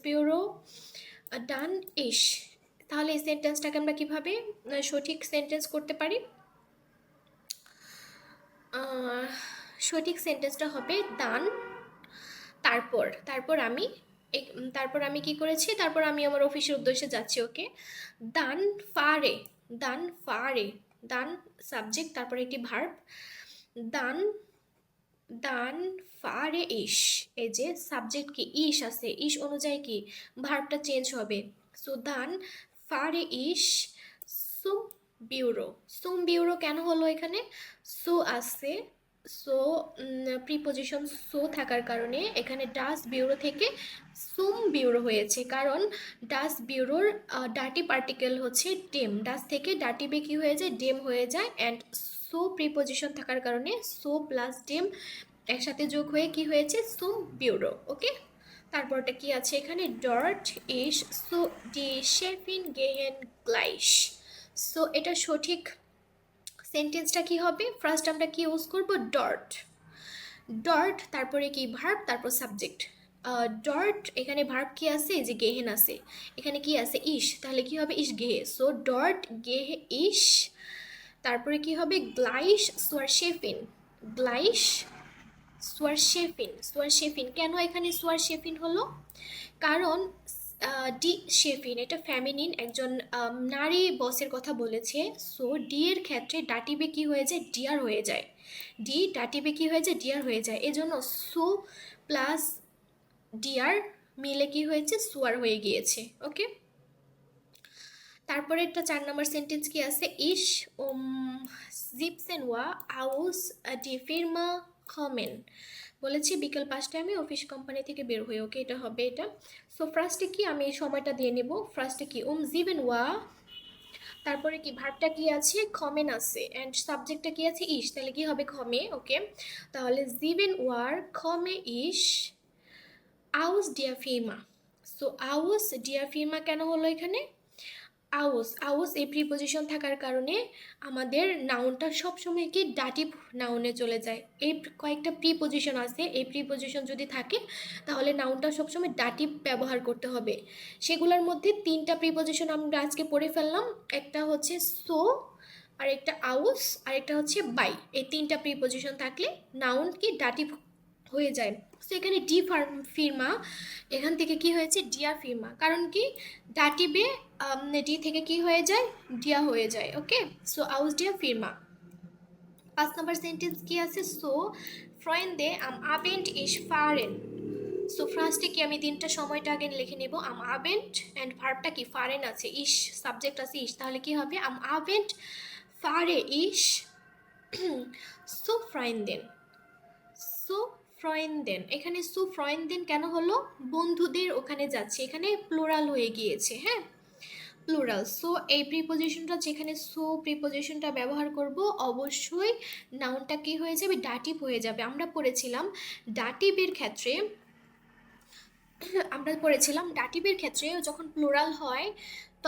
বিউরো ডান ইশ, তাহলে এই সেন্টেন্সটাকে আমরা কিভাবে সঠিক সেন্টেন্স করতে পারি, সঠিক সেন্টেন্সটা হবে দান, তারপর তারপর আমি কি করেছি, তারপর আমি আমার অফিসের উদ্দেশ্যে যাচ্ছি। ওকে, দান ফারে, দান ফারে, দান সাবজেক্ট, তারপর একটি ভার্ব, দান দান ফারে ইস, এই যে সাবজেক্ট কি ইস আছে, ইস অনুযায়ী কি ভার্বটা চেঞ্জ হবে। সো দান ফারে ইস সুম বিউরো, সুম বিউরো কেন হলো এখানে, সো আছে, সো প্রিপোজিশন সো থাকার কারণে এখানে ডাস বিউরো থেকে সুম বিউরো হয়েছে, কারণ ডাস বিউরোর ডাটিভ আর্টিকেল হচ্ছে ডেম, ডাস থেকে ডাটিভে কি হয়ে যায়, ডেম হয়ে যায়, অ্যান্ড সো প্রিপোজিশন থাকার কারণে সো প্লাস ডেম একসাথে যোগ হয়ে কি হয়েছে, সুম বিউরো। ওকে, তারপরটা কি আছে এখানে, ডর্ট ইস সো ডি শেফিন গেহেন গ্লাইশ। সো এটা সঠিক সেন্টেন্সটা কি হবে, ফার্স্ট আমরা কি ইউজ করব, ডর্ট। ডর্ট তারপরে কি ভার্ব, তারপর সাবজেক্ট। ডর্ট এখানে ভার্ব কি আছে, যে গেহেন আছে, এখানে কি আছে ইস, তাহলে কি হবে ইস গেহে। সো ডর্ট গেহে ইস, তারপরে কি হবে গ্লাইশ সোয়ারশেফিন, গ্লাইশ সোয়ারশেফিন। সোয়ারশেফিন কেন এখানে সোয়ারশেফিন হলো, কারণ ডি শেফিন এটা ফ্যামিনিন একজন নারী বসের কথা বলেছে। সো ডি এর ক্ষেত্রে ডাটিবে কি হয়ে যায়, ডিয়ার হয়ে যায়। ডি ডাটিবে কি হয়ে যায়, ডিয়ার হয়ে যায়, এজন্য সো প্লাস ডিয়ার মিলে কি হয়েছে, সোয়ার হয়ে গিয়েছে। ওকে, তারপরে একটা 4 নম্বর সেন্টেন্স কি আছে, ইস জিপসেন ওয়া আউস ডি ফিরমা কমেন। বলেছি বিকেল 5টায় আমি অফিস কোম্পানি থেকে বের হই। ওকে, এটা হবে এটা। সো ফার্স্টে কি আমি এই সময়টা দিয়ে নেব, ফার্স্টে কি জিবেন ওয়া, তারপরে কি ভার্বটা কি আছে, খমেন আছে, অ্যান্ড সাবজেক্টটা কি আছে ইস, তাহলে কি হবে খমে। ওকে, তাহলে জিবেন ওয়ার খমে ইস আউস ডিয়া ফিরমা। সো আউস ডিয়া ফিরমা কেন হলো এখানে, আউস আউস এই প্রিপোজিশন থাকার কারণে আমাদের নাউনটা সবসময় কি ডাটিভ নাউনে চলে যায়। এই কয়েকটা প্রিপোজিশন আছে, এই প্রিপোজিশন যদি থাকে তাহলে নাউনটা সবসময় ডাটিভ ব্যবহার করতে হবে। সেগুলোর মধ্যে 3টা প্রিপোজিশন আমরা আজকে পড়ে ফেললাম, একটা হচ্ছে সো, আর একটা আউস, আর একটা হচ্ছে বাই। এই 3টা প্রিপোজিশন থাকলে নাউন কি ডাটিভ হয়ে যায়। সো এখানে ডি ফিরমা, এখান থেকে কি হয়েছে ডিয়া ফিরমা, কারণ কি ডাটিবে ডি থেকে কি হয়ে যায়, ডিয়া হয়ে যায়। ওকে, সো আউস ডিয়া ফিরমা। 5 নম্বর সেন্টেন্স কি আছে, সো ফ্রয়েন্ডে আম আবেন্ট ইস ফারেন। সো ফার্স্টে কি আমি দিনটা সময়টা আগে লিখে নেব, আম আবেন্ট, অ্যান্ড ভার্বটা কি ফারেন আছে, ইস সাবজেক্ট আছে ইস, তাহলে কি হবে আম আবেন্ট ফারে ইস সো ফ্রয়েন্ডেন। সো ফ্রয়েন্ডেন, এখানে সো ফ্রয়েন্ডেন কেন হলো, বন্ধুদের ওখানে যাচ্ছে, এখানে প্লুরাল হয়ে গিয়েছে। হ্যাঁ, প্লুরাল। সো এই প্রিপোজিশনটা, যেখানে সো প্রিপোজিশনটা ব্যবহার করব অবশ্যই নাউনটা কি হয়ে যাবে, ডাটিভ হয়ে যাবে। আমরা পড়েছিলাম ডাটিভের ক্ষেত্রে, ডাটিভের ক্ষেত্রে যখন প্লুরাল হয়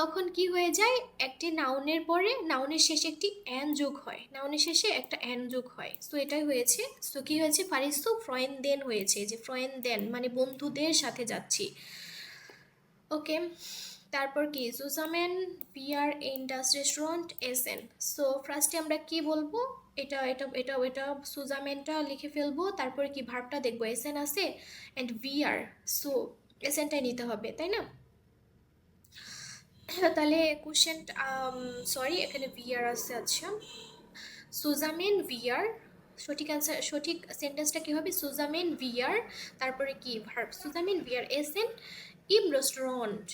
তখন কি হয়ে যায়, একটি নাউনের পরে নাউনের শেষে একটি অ্যান যোগ হয়, নাউনের শেষে একটা অ্যান যোগ হয়। সো এটাই হয়েছে। সো কি হয়েছে, ফারিসু ফ্রয়েন দেন হয়েছে, যে ফ্রয়েন দেন মানে বন্ধুদের সাথে যাচ্ছি। ওকে, তারপর কি সুজামেন বিয়ার ইন ডাস রেস্টুরেন্ট এসেন। সো ফার্স্টে আমরা কি বলবো, এটা এটা এটা এটা সুজামেনটা লিখে ফেলবো, তারপরে কি ভার্বটা দেখবো, এসেন আছে অ্যান্ড ভিআর, সো এসেনটাই নিতে হবে, তাই না। তাহলে কোশ্চেন, সরি এখানে ভিআর আছে। আচ্ছা, সুজামেন ভিআর, সঠিক অ্যান্সার, সঠিক সেন্টেন্সটা কী হবে, সুজামেন ভিআর, তারপরে কি ভার্ব, সুজামেন ভিআর এসেন ইম রেস্টুরেন্ট,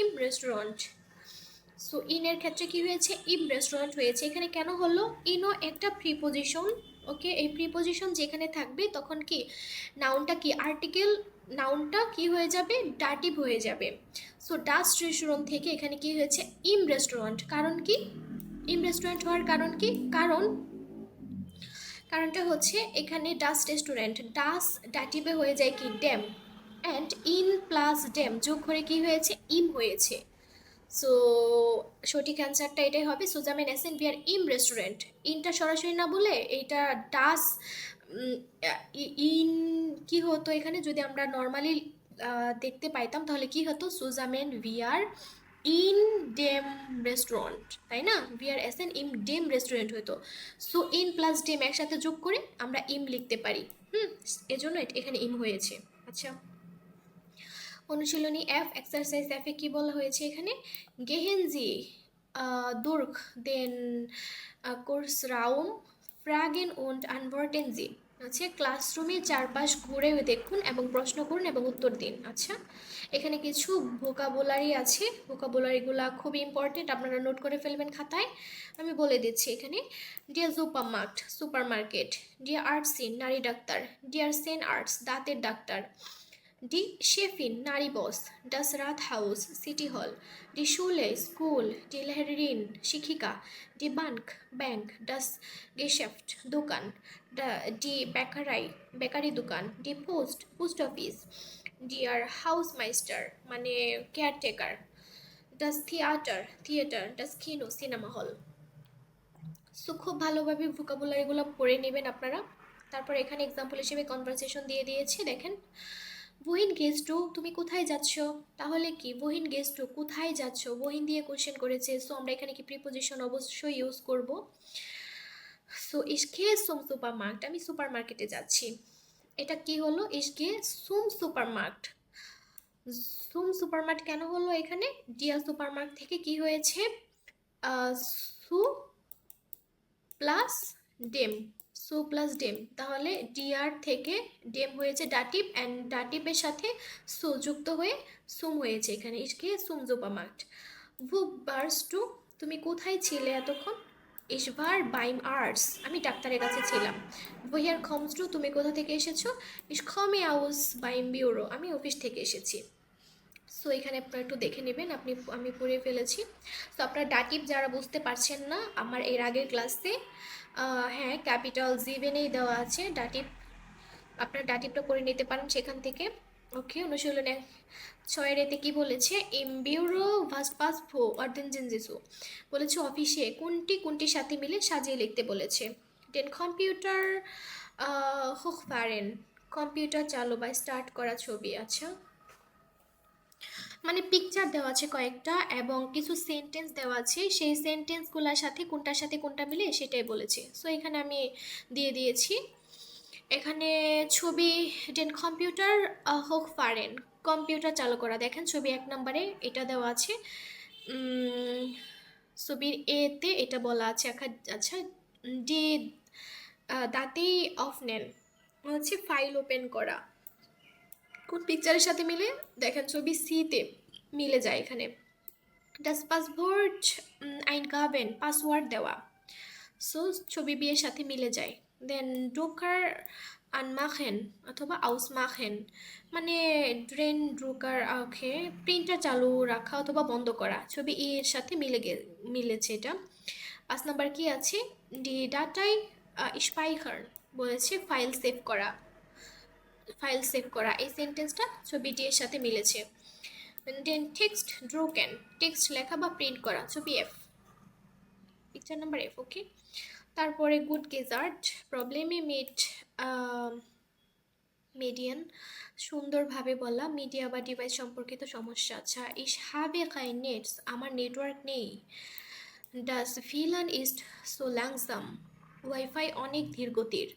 ইম রেস্টুরেন্ট। সো ইনের ক্ষেত্রে কি হয়েছে, ইম রেস্টুরেন্ট হয়েছে। এখানে কেন হলো, ইনও একটা প্রিপোজিশন। ওকে, এই প্রিপোজিশন যেখানে থাকবে তখন কি নাউনটা কি আর্টিকেল, নাউনটা কি হয়ে যাবে, ডাটিভ হয়ে যাবে। সো ডাস রেস্টুরেন্ট থেকে এখানে কি হয়েছে, ইম রেস্টুরেন্ট। কারণ কি ইম রেস্টুরেন্ট হওয়ার কারণ কি, কারণটা হচ্ছে এখানে ডাস রেস্টুরেন্ট, ডাস ডাটিভে হয়ে যায় কি ড্যাম, অ্যান্ড ইন প্লাস ড্যাম যোগ করে কি হয়েছে, ইম হয়েছে। সো সঠিক অ্যান্সারটা এটাই হবে, সুজামেন এসেন বিয়ার ইম রেস্টুরেন্ট। ইনটা সরাসরি না বলে এইটা ডাস ইন কি হতো, এখানে যদি আমরা নর্মালি দেখতে পাইতাম তাহলে কি হতো, সুজামেন ভিআর ইন ডেম রেস্টুরেন্ট, তাই না, ভিআর এসেন ইম ডেম রেস্টুরেন্ট হতো। সো ইন প্লাস ডেম একসাথে যোগ করে আমরা ইম লিখতে পারি। এজন্য এখানে ইম হয়েছে। আচ্ছা, অনুশীলনী এফ, এক্সারসাইজ এফে কি বলা হয়েছে এখানে, গেহেনজি দুর্গ দেন কোর্স রাউম ফ্রাগেন und antworten Sie। আচ্ছা, ক্লাসরুমে চারপাশ ঘুরে দেখুন এবং প্রশ্ন করুন এবং উত্তর দিন। আচ্ছা, এখানে কিছু ভোকাবুলারি আছে, ভোকাবুলারিগুলো খুব ইম্পর্টেন্ট, আপনারা নোট করে ফেলবেন খাতায়। আমি বলে দিচ্ছি এখানে, ডিয়ার সুপার মার্কেট, ডিয়ার আর্টসিন নারী ডাক্তার, ডিয়ার সেন আর্টস দাঁতের ডাক্তার, ডি শেফিন নারী বস, ডাস রাত হাউস সিটি হল, ডি শুলে স্কুল, ডি লেহরিন শিক্ষিকা, ডি ব্যাংক, ডাস গেশেফট দোকান, ডি বেকারি দোকান, ডি পোস্ট অফিস, ডিয়ার হাউসমাইস্টার মানে কেয়ারটেকার। ডাস থিয়েটার ডাস কিনো সিনেমা হল। সো খুব ভালোভাবে ভোকাবুলারিগুলো পড়ে নেবেন আপনারা। তারপর এখানে এক্সাম্পল হিসেবে কনভারসেশন দিয়ে দিয়েছি, দেখেন। বহিন গেস্টু, তুমি কোথায় যাচ্ছ? তাহলে কি বহিন গেস্টু কোথায় যাচ্ছ, বহিন দিয়ে কোশ্চেন করেছে, সো আমরা এখানে কি প্রিপোজিশন অবশ্যই ইউজ করব। সো ইসকে সুম সুপার মার্কেট, আমি সুপার মার্কেটে যাচ্ছি। এটা কি হলো, ইসকে সুম সুপার মার্কেট। সুম সুপার মার্কেট কেন হলো এখানে, ডিয়া সুপার মার্কেট থেকে কি হয়েছে, সু প্লাস ডেম, সু প্লাস ডেম, তাহলে ডিআর থেকে ডেম হয়েছে ডাটিভ, অ্যান্ড ডাটিভের সাথে সু যুক্ত হয়ে সুম হয়েছে এখানে, ইসকে সুম জোপামার্ট। ভু বার্স টু, তুমি কোথায় ছিলে এতক্ষণ? ইসবার বাইম আর্টস, আমি ডাক্তারের কাছে ছিলাম। ভুইয়ার খমস টু, তুমি কোথা থেকে এসেছো? ইস খমে আউস বাইম বিউরো, আমি অফিস থেকে এসেছি। সো এখানে আপনারা একটু দেখে নেবেন, আমি পড়ে ফেলেছি। সো আপনারা ডাটিভ যারা বুঝতে পারছেন না আমার এর আগের ক্লাসে, হ্যাঁ ক্যাপিটাল জিভেনেই দেওয়া আছে ডাটিভ, আপনারা ডাটিভটা করে নিতে পারেন সেখান থেকে। ওকে, অনুশীলনে 6 এতে কি বলেছে, এমবিউরো ভাসপাস ভো অর্ধেন জেনজেসু, বলেছে অফিসে কোনটি কোনটির সাথে মিলে সাজিয়ে লিখতে বলেছে। দেন কম্পিউটার হোক পারেন, কম্পিউটার চালু বা স্টার্ট করা ছবি। আচ্ছা, মানে পিকচার দেওয়া আছে কয়েকটা এবং কিছু সেন্টেন্স দেওয়া আছে, সেই সেন্টেন্সগুলোর সাথে কোনটার সাথে কোনটা মিলে সেটাই বলেছে। সো এখানে আমি দিয়ে দিয়েছি এখানে ছবি। দেন কম্পিউটার হোক পারেন, কম্পিউটার চালু করা, দেখেন ছবি 1 নম্বরে এটা দেওয়া আছে। ছবির এতে এটা বলা আছে। আচ্ছা, ডি দাঁতেই অফ নেন হচ্ছে ফাইল ওপেন করা, কোন পিকচারের সাথে মিলে, দেখেন ছবি সিতে মিলে যায় এখানে। ডাস পাসওয়ার্ড আইনগাবেন, পাসওয়ার্ড দেওয়া, সো ছবি বিয়ের সাথে মিলে যায়। দেন ড্রুকার আনমাখেন অথবা আউসমাখেন, মানে ড্রেন ড্রুকার ওকে, প্রিন্টার চালু রাখা অথবা বন্ধ করা, ছবি এর সাথে মিলেছে এটা। 5 নাম্বার কি আছে, ডি ডাটাই স্পাইকার, বলেছে ফাইল সেভ করা, ফাইল সেভ করা, এই সেন্টেন্সটা ছবি ডি এর সাথে মিলেছে। দেন টেক্সট ড্রোকেন, টেক্সট লেখা বা প্রিন্ট করা, ছবি এফ, পিকচার নাম্বার এফ। ওকে, তারপরে গুড গেজার্ট প্রবলেমে মেড মেডিয়ান, সুন্দরভাবে বলা মিডিয়া বা ডিভাইস সম্পর্কিত সমস্যা। আচ্ছা, ইস হাবে কাই নেটস, আমার নেটওয়ার্ক নেই। ডাস ভিলান ইজ সো ল্যাংসাম, ওয়াইফাই অনেক ধীরগতির।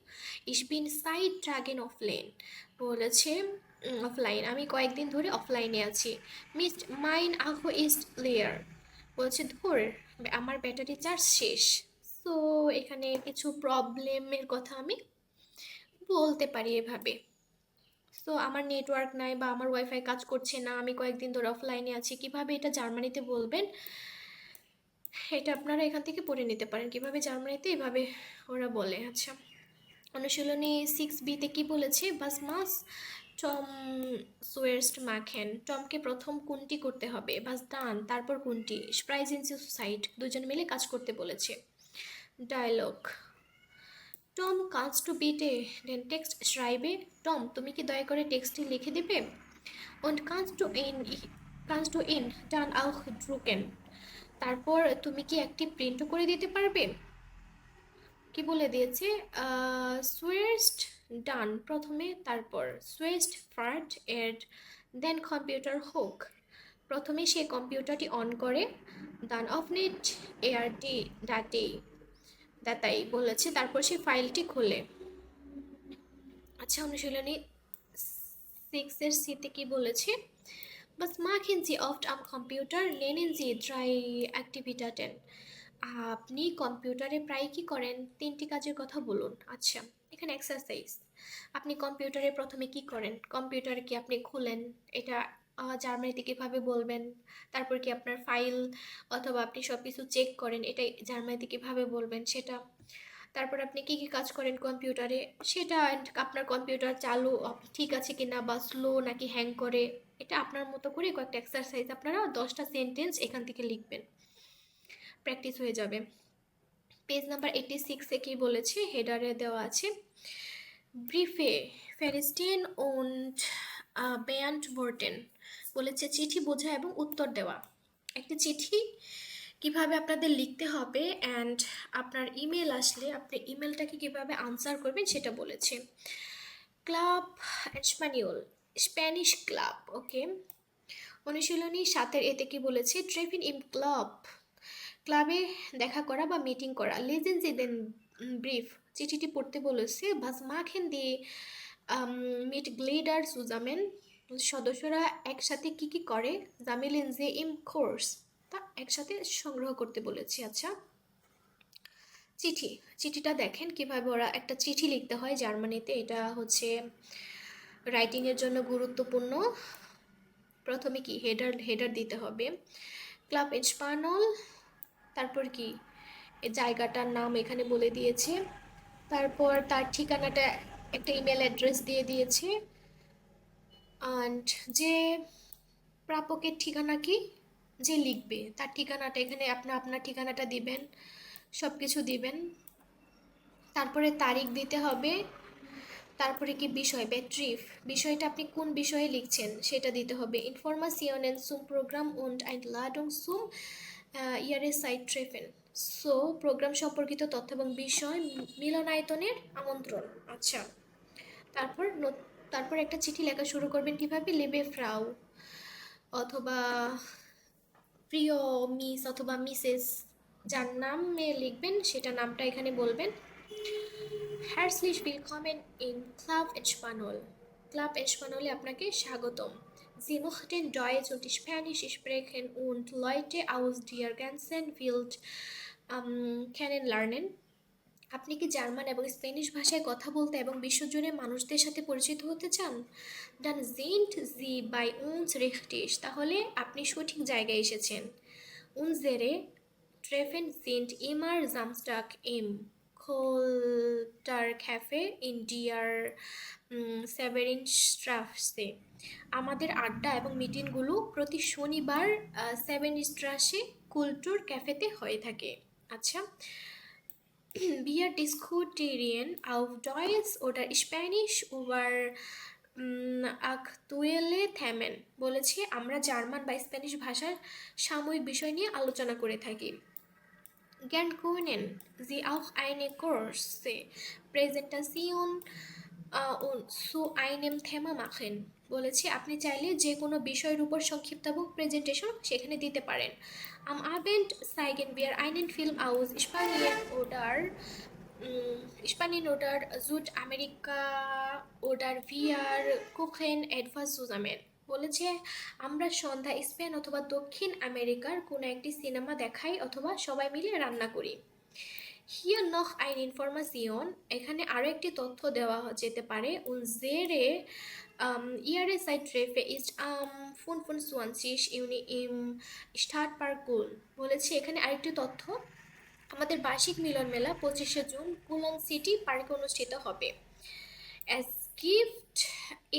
ইস বিন সাইড ড্রাগেন অফলাইন, বলেছে অফলাইন, আমি কয়েকদিন ধরে অফলাইনে আছি। মিস মাইন আহো ইজ লেয়ার, বলছে ধর আমার ব্যাটারি চার্জ শেষ। সো এখানে কিছু প্রবলেমের কথা আমি বলতে পারি এভাবে। সো আমার নেটওয়ার্ক নাই বা আমার ওয়াইফাই কাজ করছে না, আমি কয়েকদিন ধরে অফলাইনে আছি, কিভাবে এটা জার্মানিতে বলবেন, এটা আপনারা এখান থেকে পড়ে নিতে পারেন কিভাবে জার্মানিতে এভাবে ওরা বলে। আচ্ছা, অনুশীলনী 6b-তে কি বলেছে, বাস মাস টম সুয়েস্ট মাখেন, টমকে প্রথম কোনটি করতে হবে, বাস ডান তারপর কোনটি, স্প্রাইজেন্স সাইট, দুজন মিলে কাজ করতে বলেছে। ডায়লগ, টম কাজ টু বিটে দেন টেক্সট schreibe, টম তুমি কি দয়া করে টেক্সটটি লিখে দেবে। und kannst du ihn dann auch drucken, তারপর তুমি কি একটি প্রিন্টও করে দিতে পারবে। কি বলে দিয়েছে, সুয়েস্ট ডান প্রথমে, তারপর সুয়েস্ট ফার্ট এর, দেন কম্পিউটার হোক, প্রথমে সে কম্পিউটারটি অন করে, দান অফ নেট এআরটি দাতাই বলেছে, তারপর সে ফাইলটি খোলে। আচ্ছা, অনুশীলনী 6-এর সিতে কি বলেছে, বাস machen Sie oft am Computer, lernen Sie 3 Aktivitäten, আপনি কম্পিউটারে প্রায় কি করেন, 3টি কাজের কথা বলুন। আচ্ছা, এখানে এক্সারসাইজ, আপনি কম্পিউটারে প্রথমে কি করেন, কম্পিউটারে কি আপনি খুলেন, এটা জার্মানিতে কীভাবে বলবেন, তারপর কি আপনার ফাইল অথবা আপনি সব কিছু চেক করেন, এটাই জার্মানিতে কীভাবে বলবেন সেটা, তারপর আপনি কি কি কাজ করেন কম্পিউটারে সেটা, আপনার কম্পিউটার চালু ঠিক আছে কিনা বা স্লো নাকি হ্যাং করে, এটা আপনার মতো করে কয়েকটা এক্সারসাইজ আপনারা 10টা সেন্টেন্স এখান থেকে লিখবেন, প্র্যাকটিস হয়ে যাবে। পেজ নাম্বার 86-এ কি বলেছে, হেডারে দেওয়া আছে, ব্রিফে ফেরিস্টেন und বেয়ান্টওয়ার্টেন বলেছে চিঠি বোঝা এবং উত্তর দেওয়া। একটি চিঠি কিভাবে আপনাদের লিখতে হবে অ্যান্ড আপনার ইমেল আসলে আপনি ইমেলটাকে কিভাবে আনসার করবেন সেটা বলেছে। ক্লাব স্প্যানিওল, স্প্যানিশ ক্লাব, ওকে। অনুশীলনী 7-এর এতে কি বলেছে? ট্রেফিন ইন ক্লাব, ক্লাবে দেখা করা বা মিটিং করা। লেজেন দেন ব্রিফ, চিঠিটি পড়তে বলেছে। ভাস মাখেন দিয়ে মিট গ্লেডার সুজামেন, সদস্যরা একসাথে কি কি করে? জামিলেন যে ইম কোর্স, তা একসাথে সংগ্রহ করতে বলেছি। আচ্ছা, চিঠি, চিঠিটা দেখেন কিভাবে ওরা একটা চিঠি লিখতে হয় জার্মানিতে। এটা হচ্ছে রাইটিংয়ের জন্য গুরুত্বপূর্ণ। প্রথমে কি হেডার দিতে হবে, ক্লাব স্পানল, তারপর কি এই জায়গাটার নাম এখানে বলে দিয়েছে, তারপর তার ঠিকানাটা একটা ইমেল অ্যাড্রেস দিয়ে দিয়েছে, অ্যান্ড যে প্রাপকের ঠিকানা কি, যে লিখবে তার ঠিকানাটা এখানে আপনার ঠিকানাটা দিবেন, সব কিছু দিবেন। তারপরে তারিখ দিতে হবে, তারপরে কি বিষয়, বেট্রিফ, বিষয়টা আপনি কোন বিষয়ে লিখছেন সেটা দিতে হবে। ইনফরমাশনের সুম প্রোগ্রাম und Einladung zum ইয়ারে সাইট ট্রেফেন, সো প্রোগ্রাম সম্পর্কিত তথ্য এবং বিষয়, মিলনায়তনের আমন্ত্রণ। আচ্ছা, তারপর তারপর একটা চিঠি লেখা শুরু করবেন কিভাবে? লিবে ফ্রাউ, অথবা প্রিয় মিস অথবা মিসেস, যার নামে লিখবেন সেটা নামটা এখানে বলবেন। Herzlich willkommen in Club Espanol, club এসপানলে আপনাকে স্বাগতম। Sie möchten Deutsch und Spanisch sprechen und Leute aus der ganzen Welt kennenlernen, আপনি কি জার্মান এবং স্প্যানিশ ভাষায় কথা বলতে এবং বিশ্বজুড়ে মানুষদের সাথে পরিচিত হতে চান? Dann sind Sie bei uns richtig, তাহলে আপনি সঠিক জায়গায় এসেছেন। Unsere Treffen sind immer Samstag im Kolter Cafe in der Severinstraße, আমাদের আড্ডা এবং মিটিংগুলো প্রতি শনিবার সেভেনস্ট্রাসে কুলটুর ক্যাফেতে হয়ে থাকে। আচ্ছা, Wir diskutieren auf Deutsch oder Spanisch über aktuelle Themen, বলেছি আমরা জার্মান বা স্প্যানিশ ভাষার সাময়িক বিষয় নিয়ে আলোচনা করে থাকি। Gern können Sie auch eine kurze Präsentation zu einem Thema machen, বলেছি আপনি চাইলে যে কোনো বিষয়ের উপর সংক্ষিপ্তভাবে প্রেজেন্টেশন সেখানে দিতে পারেন। Am Abend zeigen wir einen Film aus Spanien oder Südamerika oder wir kochen etwas zusammen, বলেছে আমরা সন্ধ্যা স্পেন অথবা দক্ষিণ আমেরিকার কোনো একটি সিনেমা দেখাই অথবা সবাই মিলে রান্না করি। Hier noch eine Information, এখানে আরও একটি তথ্য দেওয়া যেতে পারে। Unsere ihre Zeitreffe ist am 25 Juni im Stadtpark Köln, বলেছে এখানে আরেকটি তথ্য, আমাদের বার্ষিক মিলন মেলা 25শে জুন কুলন সিটি পার্কে অনুষ্ঠিত হবে। Es gibt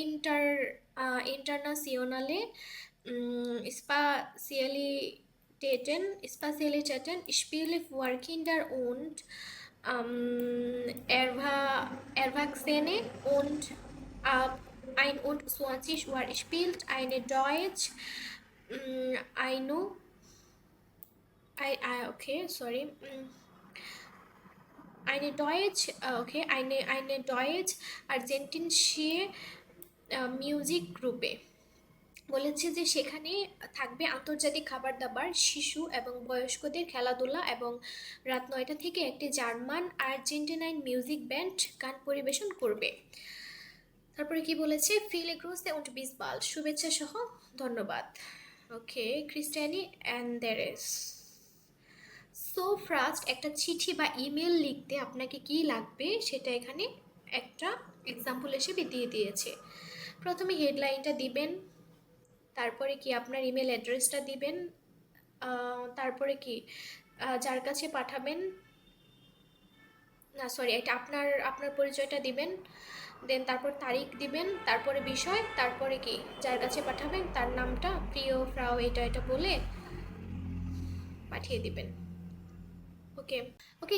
internationale Spezialitäten, Spiele für Kinder und Erwachsene, und ab 21 Uhr spielt eine Deutsch eine deutsch-argentinische music গ্রুপে, বলেছে যে সেখানে থাকবে আন্তর্জাতিক খাবার দাবার, শিশু এবং বয়স্কদের খেলাধুলা, এবং রাত 9টা থেকে একটি জার্মান আর্জেন্টিনাইন মিউজিক ব্যান্ড গান পরিবেশন করবে। তারপরে কি বলেছে? ফিলে গ্রোসে উন্ট বিসবাল, শুভেচ্ছা সহ ধন্যবাদ। ওকে, ক্রিস্টিয়ানি অ্যান্ডেরেস। সো ফার্স্ট একটা চিঠি বা ইমেল লিখতে আপনাকে কি লাগবে সেটা এখানে একটা এক্সাম্পল হিসেবে দিয়ে দিয়েছে। প্রথমে হেডলাইনটা দিবেন, তারপরে কি আপনার ইমেল অ্যাড্রেসটা দিবেন, তারপরে কি যার কাছে পাঠাবেন, না সরি এটা আপনার পরিচয়টা দিবেন, দেন তারপর তারিখ দিবেন, তারপরে বিষয়, তারপরে কি যার কাছে পাঠাবেন তার নামটা, প্রিয় ফ্রাউ, এটা বলে পাঠিয়ে দিবেন। ওকে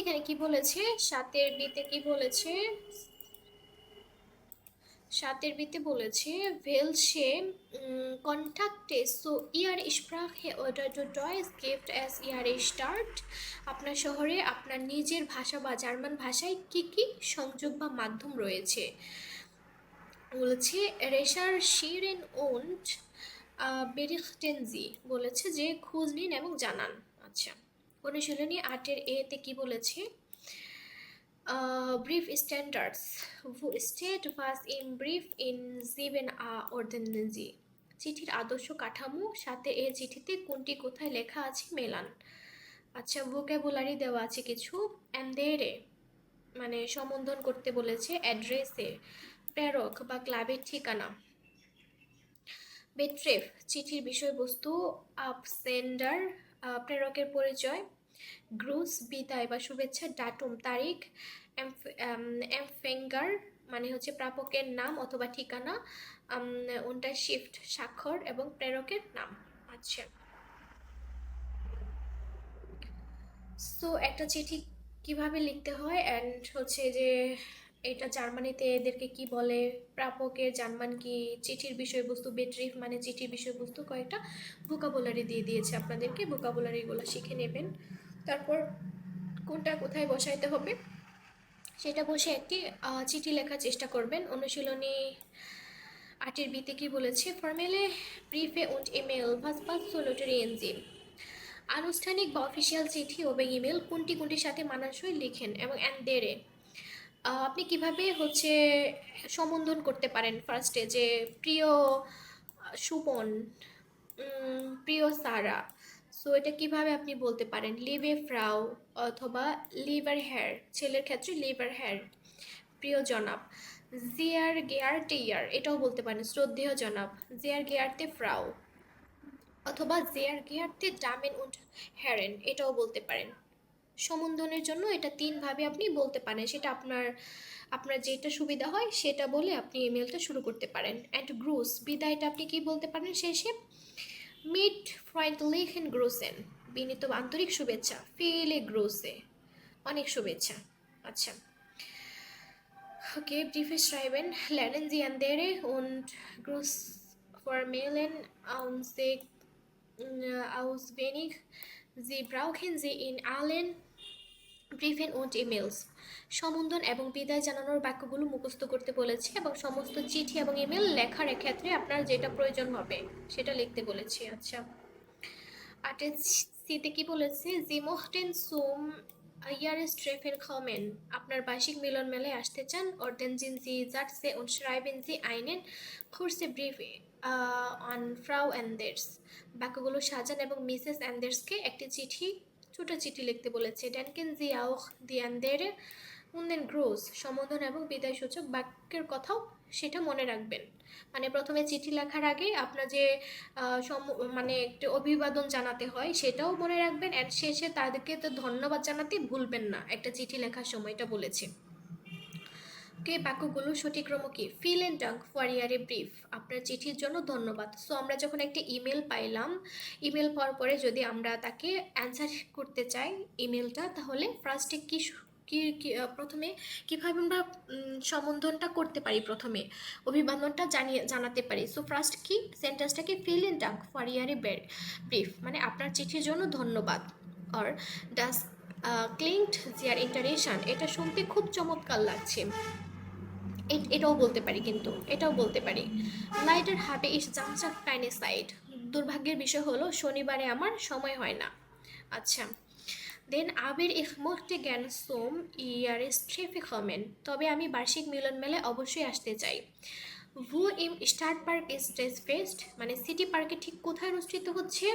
এখানে কি বলেছে? 7-এর বিতে কি বলেছে? সাতের বিতে বলেছে welche Kontakte zu ihrer Sprache oder du Deutsch gibt es ihre Start। আপনার শহরে আপনার নিজের ভাষা বা জার্মান ভাষায় কি কি সংযোগ বা মাধ্যম রয়েছে বলেছে recherchieren und berichten Sie বলেছে যে খোঁজ নিন এবং জানান। আচ্ছা, অনুশীলনী 8-এর এতে কি বলেছে Brief Standards wo steht was im Brief in 7a ordnen Sie। চিঠির আদর্শ কাঠামো সাথে এ চিঠিতে কোনটি কোথায় লেখা আছে মেলান। আচ্ছা, ভোকাবুলারি দেওয়া আছে কিছু অ্যান্ডেরে মানে সম্বোধন করতে বলেছে অ্যাড্রেসে, প্রেরক বা ক্লাবের ঠিকানা, বেট্রেফ চিঠির বিষয়বস্তু, আপসেন্ডার প্রেরকের পরিচয়, গ্রুস বিদায় বা শুভেচ্ছা, ডাটুম তারিখ, এমফেঙ্গার মানে হচ্ছে প্রাপকের নাম অথবা ঠিকানা, শিফট স্বাক্ষর এবং প্রেরকের নাম। আচ্ছা, সো একটা চিঠি কিভাবে লিখতে হয় অ্যান্ড হচ্ছে যে এটা জার্মানিতে এদেরকে কি বলে, প্রাপকের জার্মান কি, চিঠির বিষয়বস্তু বেট্রিফ মানে চিঠির বিষয়বস্তু, কয়েকটা ভোকাবুলারি দিয়ে দিয়েছে আপনাদেরকে, ভোকাবুলারিগুলো শিখে নেবেন। তারপর কোনটা কোথায় বসাইতে হবে সেটা বসে একটি চিঠি লেখার চেষ্টা করবেন। অনুশীলনী 8-এর বিতে কি বলেছে ফর্মেলে ব্রিফে উন্ড ইমেল ভাস ভাস সোলোটারিয়েন জি। আনুষ্ঠানিক বা অফিসিয়াল চিঠি ও ইমেল কোনটি কোনটির সাথে মানানসই লিখেন এবং অ্যান্ডেরে আপনি কিভাবে হচ্ছে সম্বোধন করতে পারেন ফার্স্টে যে প্রিয় সুপন, প্রিয় সারা, সো এটা কিভাবে আপনি বলতে পারেন লিভে ফ্রাউ অথবা লিভার হেয়ার, ছেলের ক্ষেত্রে লিভার হেয়ার, প্রিয় জনাব, জিয়ার গেয়ার টেয়ার এটাও বলতে পারেন শ্রদ্ধেয় জনাব, জিয়ার গেয়ারতে ফ্রাউ অথবা জিয়ার গেয়ারতে ডামেন উন্ড হেরেন এটাও বলতে পারেন। সম্বোধনের জন্য এটা 3 ভাবে আপনি বলতে পারেন, সেটা আপনার আপনার যেটা সুবিধা হয় সেটা বলে আপনি ইমেলটা শুরু করতে পারেন। অ্যান্ড গ্রুস বিদায়টা আপনি কি বলতে পারেন শেষে মিট ফ্রাইন্ডলিহেন গ্রুসেন বিনীত আন্তরিক শুভেচ্ছা, ফিলে গ্রুসে অনেক শুভেচ্ছা। আচ্ছা, ওকে ব্রিফে schreiben lernen Sie andere und Gruß formulieren auswendig Sie brauchen sie in allen ব্রিফেন উন্ড ইমেলস। সম্বোধন এবং বিদায় জানানোর বাক্যগুলো মুখস্থ করতে বলেছে এবং সমস্ত চিঠি এবং ইমেল লেখার ক্ষেত্রে আপনার যেটা প্রয়োজন হবে সেটা লিখতে বলেছে। আচ্ছা, 8-এর সিতে কি বলেছে জি মোহটেন সুম ইয়ারেস ট্রেফেন কমেন আপনার বার্ষিক মিলন মেলায় আসতে চান, অর্ডেন জিন জি জাটসে উন schreiben জি আইনেন কুরসে ব্রিফ অন ফ্রাউ অ্যান্ডার্স। বাক্যগুলো সাজান এবং মিসেস অ্যান্ডার্সকে একটি চিঠি, ছোট চিঠি লিখতে বলেছে। ডেনকেন জি আউখ দি অ্যান্ডারে উন্দেন গ্রোস সম্বোধন এবং বিদায় সূচক বাক্যের কথাও সেটা মনে রাখবেন। মানে প্রথমে চিঠি লেখার আগে আপনার যে মানে একটু অভিবাদন জানাতে হয় সেটাও মনে রাখবেন, এর শেষে তাদেরকে তো ধন্যবাদ জানাতে ভুলবেন না একটা চিঠি লেখার সময়টা বলেছে। কে বাক্যগুলো সঠিক ক্রম কি ফিলেন ডাঙ্ক ফর ইয়ারে ব্রিফ আপনার চিঠির জন্য ধন্যবাদ। সো আমরা যখন একটা ইমেল পাইলাম, ইমেল পাওয়ার পরে যদি আমরা তাকে অ্যান্সার করতে চাই ইমেলটা, তাহলে ফার্স্টে কি প্রথমে কীভাবে আমরা সম্বোধনটা করতে পারি, প্রথমে অভিবাদনটা জানাতে পারি। সো ফার্স্ট কি সেন্টেন্সটাকে ফিলেন ডাঙ্ক ফর ইয়ারে ব্রিফ মানে আপনার চিঠির জন্য ধন্যবাদ, আর ডাস ক্লিংড জিয়ার ইন্টারেশন এটা শুনতে খুব চমৎকার লাগছে, এটাও বলতে পারি, কিন্তু এটাও বলতে পারি লাইটার হাবে ইস জামচাক কাইনে সাইড দুর্ভাগ্যের বিষয় হলো শনিবারে আমার সময় হয় না। আচ্ছা, দেন আবির ইখ মোটে জ্ঞান সোম ইয়ারেস ট্রেফে কমেন তবে আমি বার্ষিক মিলন মেলায় অবশ্যই আসতে চাই। ভু ইম স্টার্ট পার্ক ইস ড্রেস ফেস্ট মানে সিটি পার্কে ঠিক কোথায় অনুষ্ঠিত হচ্ছে।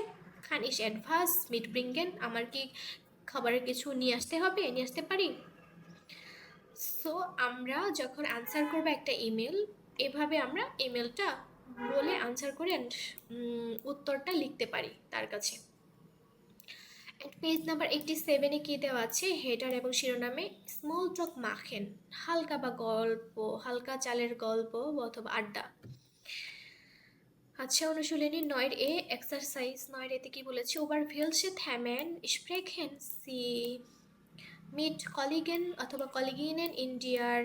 খান ইস অ্যাডভান্স মিট ব্রিঙ্গেন আমার কি খাবারের কিছু নিয়ে আসতে হবে, নিয়ে আসতে পারি। সো আমরা যখন আনসার করবো একটা ইমেল, এভাবে আমরা ইমেলটা বলে আনসার করে উত্তরটা লিখতে পারি তার কাছে। পেজ নাম্বার 87-এ কি দেওয়া আছে হেডার এবং শিরোনামে স্মল টক মাখেন হালকা বা গল্প, হালকা চালের গল্প অথবা আড্ডা। আচ্ছা, অনুশীলনী 9 এ এক্সারসাইজ 9 এতে কি বলেছে ওভার ভেলসে থ্যামেন স্প্রেখেন সি Mit Kollegen অথবা Kolleginnen in der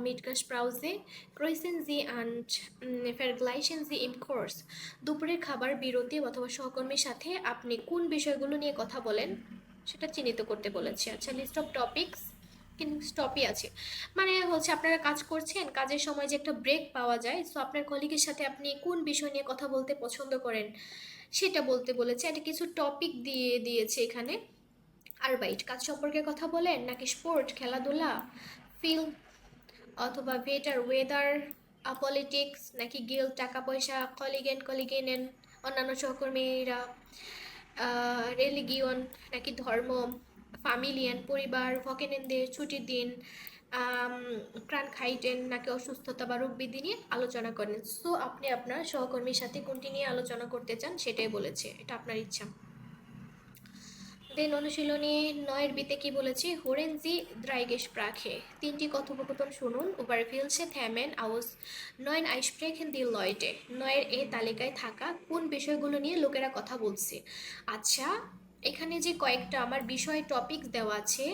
Mittagspause grüßen Sie und vergleichen Sie im Kurs. দুপুরের খাবার বিরতি অথবা সহকর্মীর সাথে আপনি কোন বিষয়গুলো নিয়ে কথা বলেন সেটা চিহ্নিত করতে বলেছে। আচ্ছা, লিস্ট অফ টপিকস কিন্তু স্টপই আছে, মানে হচ্ছে আপনারা কাজ করছেন, কাজের সময় যে একটা ব্রেক পাওয়া যায়, সো আপনার কলিগের সাথে আপনি কোন বিষয় নিয়ে কথা বলতে পছন্দ করেন সেটা বলতে বলেছে। এটা কিছু টপিক দিয়ে দিয়েছে এখানে। আরবাইট কাজ সম্পর্কে কথা বলেন, নাকি স্পোর্ট খেলাধুলা, ফিল্ম অথবা ভেটার ওয়েদার, পলিটিক্স, নাকি গিল টাকা পয়সা, কলিগেনেন অন্যান্য সহকর্মীরা, রেলিগিয়ন নাকি ধর্ম, ফ্যামিলিয়ান পরিবার, ভকেনেনদের ছুটির দিন, ক্রান খাইটেন নাকি অসুস্থতা বা রোগ বিধি নিয়ে আলোচনা করেন। সো আপনি আপনার সহকর্মীর সাথে কোনটি নিয়ে আলোচনা করতে চান সেটাই বলেছে, এটা আপনার ইচ্ছা। দেন অনুশীলনী 9 বিতে কি বলেছে, হোরেন জি দ্রাইগেশ প্রাখে, তিনটি কথোপকথন শুনুন। ওভার ভিলসে থ্যামেন আউস 9 আইসপ্রেখেন দি লয়টে, 9-এর এ তালিকায় থাকা কোন বিষয়গুলো নিয়ে লোকেরা কথা বলছে। আচ্ছা, এখানে যে কয়েকটা আমার বিষয় টপিক দেওয়া আছে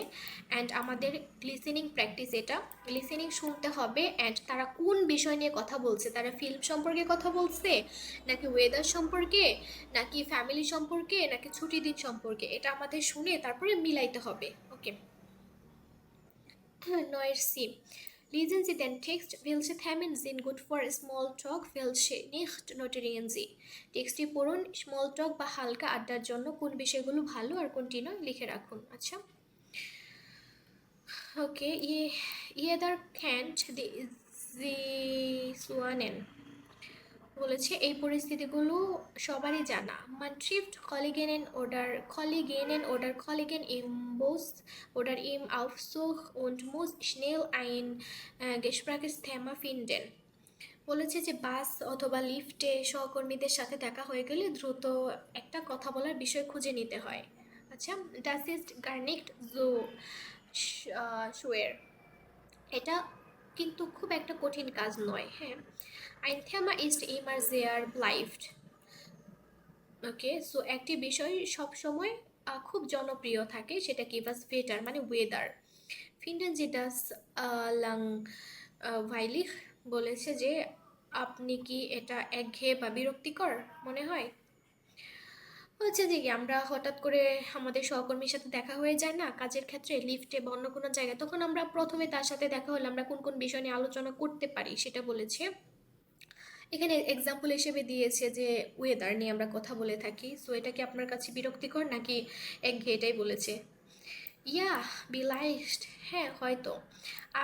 অ্যান্ড আমাদের লিসেনিং প্র্যাকটিস, এটা লিসেনিং শুনতে হবে অ্যান্ড তারা কোন বিষয় নিয়ে কথা বলছে, তারা ফিল্ম সম্পর্কে কথা বলছে নাকি ওয়েদার সম্পর্কে নাকি ফ্যামিলি সম্পর্কে নাকি ছুটি দিন সম্পর্কে, এটা আমাদের শুনে তারপরে মিলাইতে হবে। ওকে, 9 C, Lesen Sie den Text, welche Themen sind gut for small talk, welche nicht notieren Sie। টেক্সটটি পড়ুন, স্মল টক বা হালকা আড্ডার জন্য কোন বিষয়গুলো ভালো আর কোনটি নয় লিখে রাখুন। আচ্ছা, ওকে, jeder kennt die Suanen বলেছে এই পরিস্থিতিগুলো সবারই জানা। Man trifft Kolleginnen oder Kollegen im Bus oder im Aufzug und muss schnell ein Gesprächsthema finden। বলেছে যে বাস অথবা লিফটে সহকর্মীদের সাথে দেখা হয়ে গেলে দ্রুত একটা কথা বলার বিষয় খুঁজে নিতে হয়। আচ্ছা, das ist gar nicht so schwer, এটা কিন্তু খুব একটা কঠিন কাজ নয়। হ্যাঁ, ein Thema ist immer sehr bleibt। ওকে, সো একটি বিষয় সব সময় খুব জনপ্রিয় থাকে, সেটা কি বাস ভেটার মানে ওয়েদার। ফিন্ডেন যেটাস লাং ভাইলিখ বলেছে যে আপনি কি এটা একঘেয়ে বা বিরক্তিকর মনে হয়। হচ্ছে যে কি আমরা হঠাৎ করে আমাদের সহকর্মীর সাথে দেখা হয়ে যায় না কাজের ক্ষেত্রে, লিফটে বা অন্য কোনো জায়গায়, তখন আমরা প্রথমে তার সাথে দেখা হলে আমরা কোন কোন বিষয় নিয়ে আলোচনা করতে পারি সেটা বলেছে। এখানে এক্সাম্পল হিসেবে দিয়েছে যে ওয়েদার নিয়ে আমরা কথা বলে থাকি, সো এটা কি আপনার কাছে বিরক্তিকর নাকি একঘেয়ে, এটাই বলেছে। ইয়া বিলাইস্ট, হ্যাঁ হয়তো।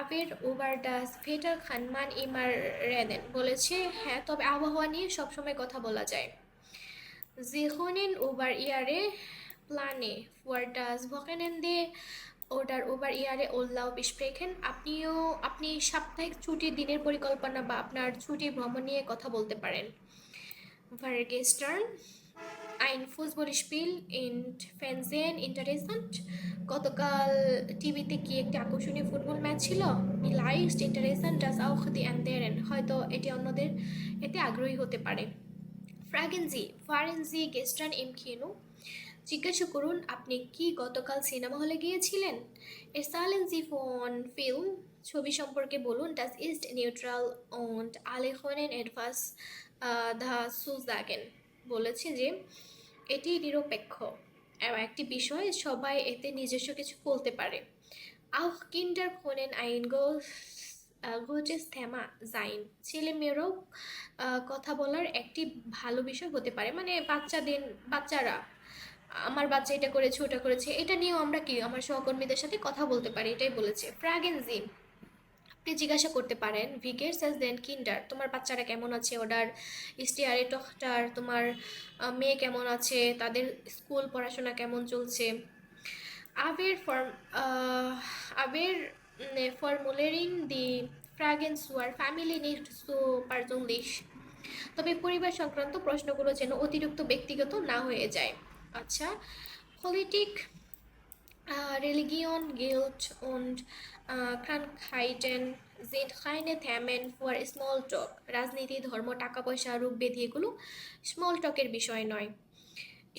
আবের ওভার ডাস ভেটার খানমান ইমার রেদেন বলেছে হ্যাঁ, তবে আবহাওয়া নিয়ে সবসময় কথা বলা যায়। জিহনেন ওভার ইয়ারে প্লানে ফুয়ার ডাস ভকেনেন্দে ওটার ওভার ইয়ারে ওল্লাও বিস্প্রেখেন, আপনি সাপ্তাহিক ছুটির দিনের পরিকল্পনা বা আপনার ছুটি ভ্রমণ নিয়ে কথা বলতে পারেন। ভার্গেস্টার্ন ein Fußballspiel in Fernsehen interessant, গতকাল টিভিতে কি একটি আকর্ষণীয় ফুটবল ম্যাচ ছিল। vielleicht interessant das auch die anderen, হয়তো এটি অন্যদের এতে আগ্রহী হতে পারে। fragen Sie waren Sie gestern im Kino, জিজ্ঞাসা করুন আপনি কি গতকাল সিনেমা হলে গিয়েছিলেন। erzählen Sie von Film, ছবি সম্পর্কে বলুন। das ist neutral und alle können etwas dazu sagen, বলেছে যে এটি নিরপেক্ষ এবং একটি বিষয় সবাই এতে নিজস্ব কিছু বলতে পারে। auch Kinder können ein gutes Thema sein, ছেলে মেয়েরাও কথা বলার একটি ভালো বিষয় হতে পারে, মানে বাচ্চারা আমার বাচ্চা এটা করেছে ওটা করেছে, এটা নিয়েও আমরা কি আমার সহকর্মীদের সাথে কথা বলতে পারি, এটাই বলেছে। ফ্র্যাগেনজি, আপনি জিজ্ঞাসা করতে পারেন ভিগের সাজ দেন কিন্ডার, তোমার বাচ্চারা কেমন আছে। ওডার স্টিয়ারে টখটার, তোমার মেয়ে কেমন আছে, তাদের স্কুল পড়াশোনা কেমন চলছে। আবের ফর্ম আবের ফর্মুলেরিং দি fragrance war family need so পার্সোনলিশ, তবে পরিবার সংক্রান্ত প্রশ্নগুলো যেন অতিরিক্ত ব্যক্তিগত না হয়ে যায়। আচ্ছা, politic Religion, Guilt und Krankheiten sind keine Themen for small talk। রাজনীতি, ধর্ম, টাকা পয়সা, রোগ ব্যাধি এগুলো স্মল টকের বিষয় নয়।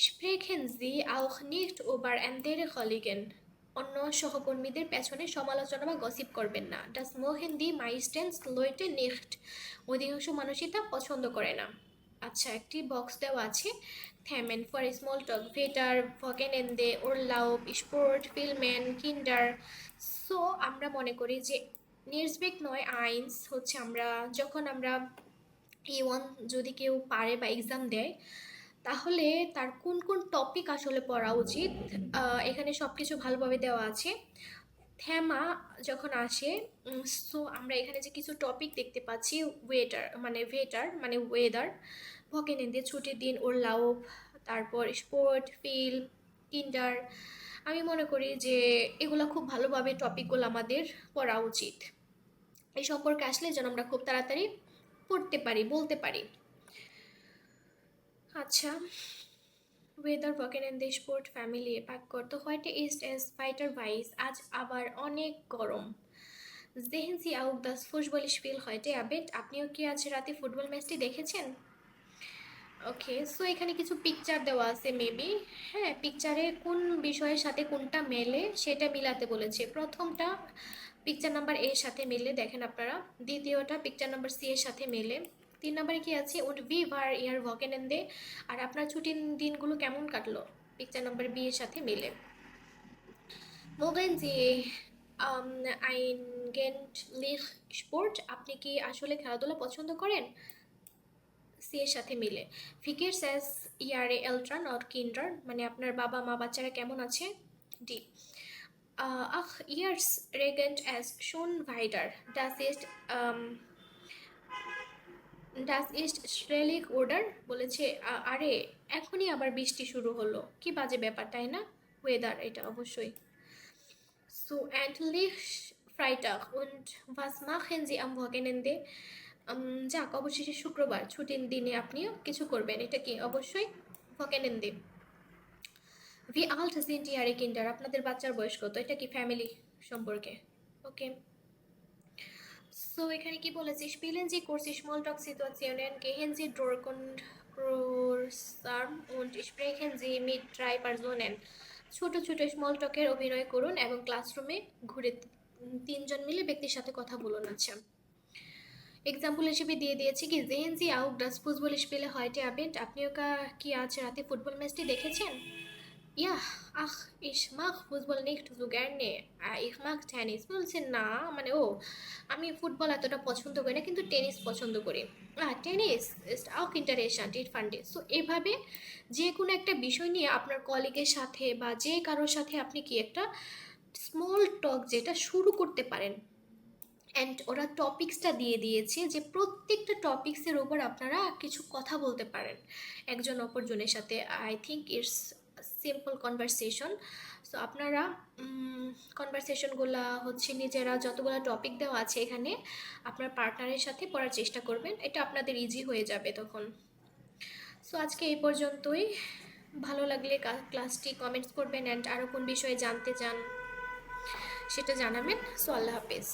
Sprechen Sie auch nicht über andere Kollegen, অন্য সহকর্মীদের পেছনে সমালোচনা বা গসিপ করবেন না। ডাস মোহেন দি মাইস্টেন্স লোয়েটে নিখট, অধিকাংশ মানুষই তা পছন্দ করে না। আচ্ছা, একটি বক্স দেওয়া আছে, থ্যামেন ফর স্মল টক, ভেটার ভকেনেন্দে ওরলাউব স্পোর্ট ফিল্মেন কিন্ডার। সো আমরা মনে করি যে নির্সবেক নয় আইনস হচ্ছে আমরা যখন আমরা A1 যদি কেউ পারে বা এক্সাম দেয়, তাহলে তার কোন কোন টপিক আসলে পড়া উচিত এখানে সব কিছু ভালোভাবে দেওয়া আছে। থ্যামা যখন আসে, সো আমরা এখানে যে কিছু টপিক দেখতে পাচ্ছি, ভেটার মানে ওয়েদার, ভকেনেন্দে ছুটির দিন, ওর লাভ, তারপর স্পোর্ট ফিল্ম কিন্ডার। আমি মনে করি যে এগুলো খুব ভালোভাবে টপিকগুলো আমাদের পড়া উচিত। এই সম্পর্কে আসলে যেন আমরা খুব তাড়াতাড়ি পড়তে পারি, বলতে পারি। আচ্ছা, ওয়েদার ভকেনেন্দে স্পোর্ট ফ্যামিলি পাক করতো white east S fighter vice, আজ আবার অনেক গরম। Sehen Sie auch das Fußballspiel heute Abend? আপনিও কি আজ রাতে ফুটবল ম্যাচটি দেখেছেন? ওকে, সো এখানে কিছু পিকচার দেওয়া আছে মেবি। হ্যাঁ, পিকচারে কোন বিষয়ের সাথে কোনটা মেলে সেটা মিলাতে বলেছে। প্রথমটা পিকচার নাম্বার এর সাথে মেলে, দেখেন আপনারা। দ্বিতীয়টা পিকচার নাম্বার সি এর সাথে মেলে। 3 নম্বরে কি আছে, উড ভি ভার ইয়ার ভকেনেন্দে, আর আপনার ছুটির দিনগুলো কেমন কাটলো, পিকচার নাম্বার বি এর সাথে মেলে। মোগেন জি আইনগেন্টলিখ স্পোর্ট, আপনি কি আসলে খেলাধুলা পছন্দ করেন, সি এর সাথে মিলে। ফিকের স্যাস ইয়ারে এলট্রান অর কিন্ডার, মানে আপনার বাবা মা বাচ্চারা কেমন আছে, ডি। আহ ইয়ার্স রেগেন্ট অ্যাজ শোন ভাইডার, ডাস ইস্ট শ্রেলিক ওডার, বলেছে আরে এখনই আবার বৃষ্টি শুরু হলো, কি বাজে ব্যাপার তাই না, ওয়েদার এটা অবশ্যই। So endlich Freitag und was machen Sie am Wochenende? যাক, অবশেষে শুক্রবার, ছুটির দিনে আপনিও কিছু করবেন, এটা কি অবশ্যই Wochenende। V alt sind Ihre Kinder, আপনাদের বাচ্চার বয়স কত, এটা কি ফ্যামিলি সম্পর্কে। ওকে, সো এখানে কি বলেছে, spielen Sie kurz Smalltalk-Situationen, gehen Sie durch und Großarm und sprechen Sie mit 3 Personen। ছোট ছোট স্মল টকের অভিনয় করুন এবং ক্লাসরুমে ঘুরে 3 জন মিলে ব্যক্তির সাথে কথা বলুন। আচ্ছা, এক্সাম্পল হিসেবে দিয়ে দিয়েছি কি, জেহেন জি আউট ডাস ফুটবল স্পেলে হয়টে আবেন্ট, আপনিও কি আজ রাতে ফুটবল ম্যাচটি দেখেছেন। ইয়া আহ ইস মাখ ফুটবল নিখট সো গ্যারনে ইখ মাখ টেনিস, বলছেন না মানে ও আমি ফুটবল এতটা পছন্দ করি না কিন্তু টেনিস পছন্দ করি। টেনিস ইজ আউক ইন্টারেস্টেন্ট ইট ফান্ডে। সো এভাবে যে কোনো একটা বিষয় নিয়ে আপনার কলিগের সাথে বা যে কারোর সাথে আপনি কি একটা স্মল টক যেটা শুরু করতে পারেন। অ্যান্ড ওরা টপিক্সটা দিয়ে দিয়েছে যে প্রত্যেকটা টপিক্সের ওপর আপনারা কিছু কথা বলতে পারেন একজন অপরজনের সাথে। I think it's simple conversation. So আপনারা কনভারসেশনগুলো হচ্ছে নিজেরা যতগুলো টপিক দেওয়া আছে এখানে আপনার পার্টনারের সাথে পড়ার চেষ্টা করবেন, এটা আপনাদের ইজি হয়ে যাবে তখন। সো আজকে এই পর্যন্তই। ভালো লাগলে ক্লাসটি কমেন্টস করবেন অ্যান্ড আরও কোন বিষয়ে জানতে চান সেটা জানাবেন। সো আল্লাহ হাফেজ।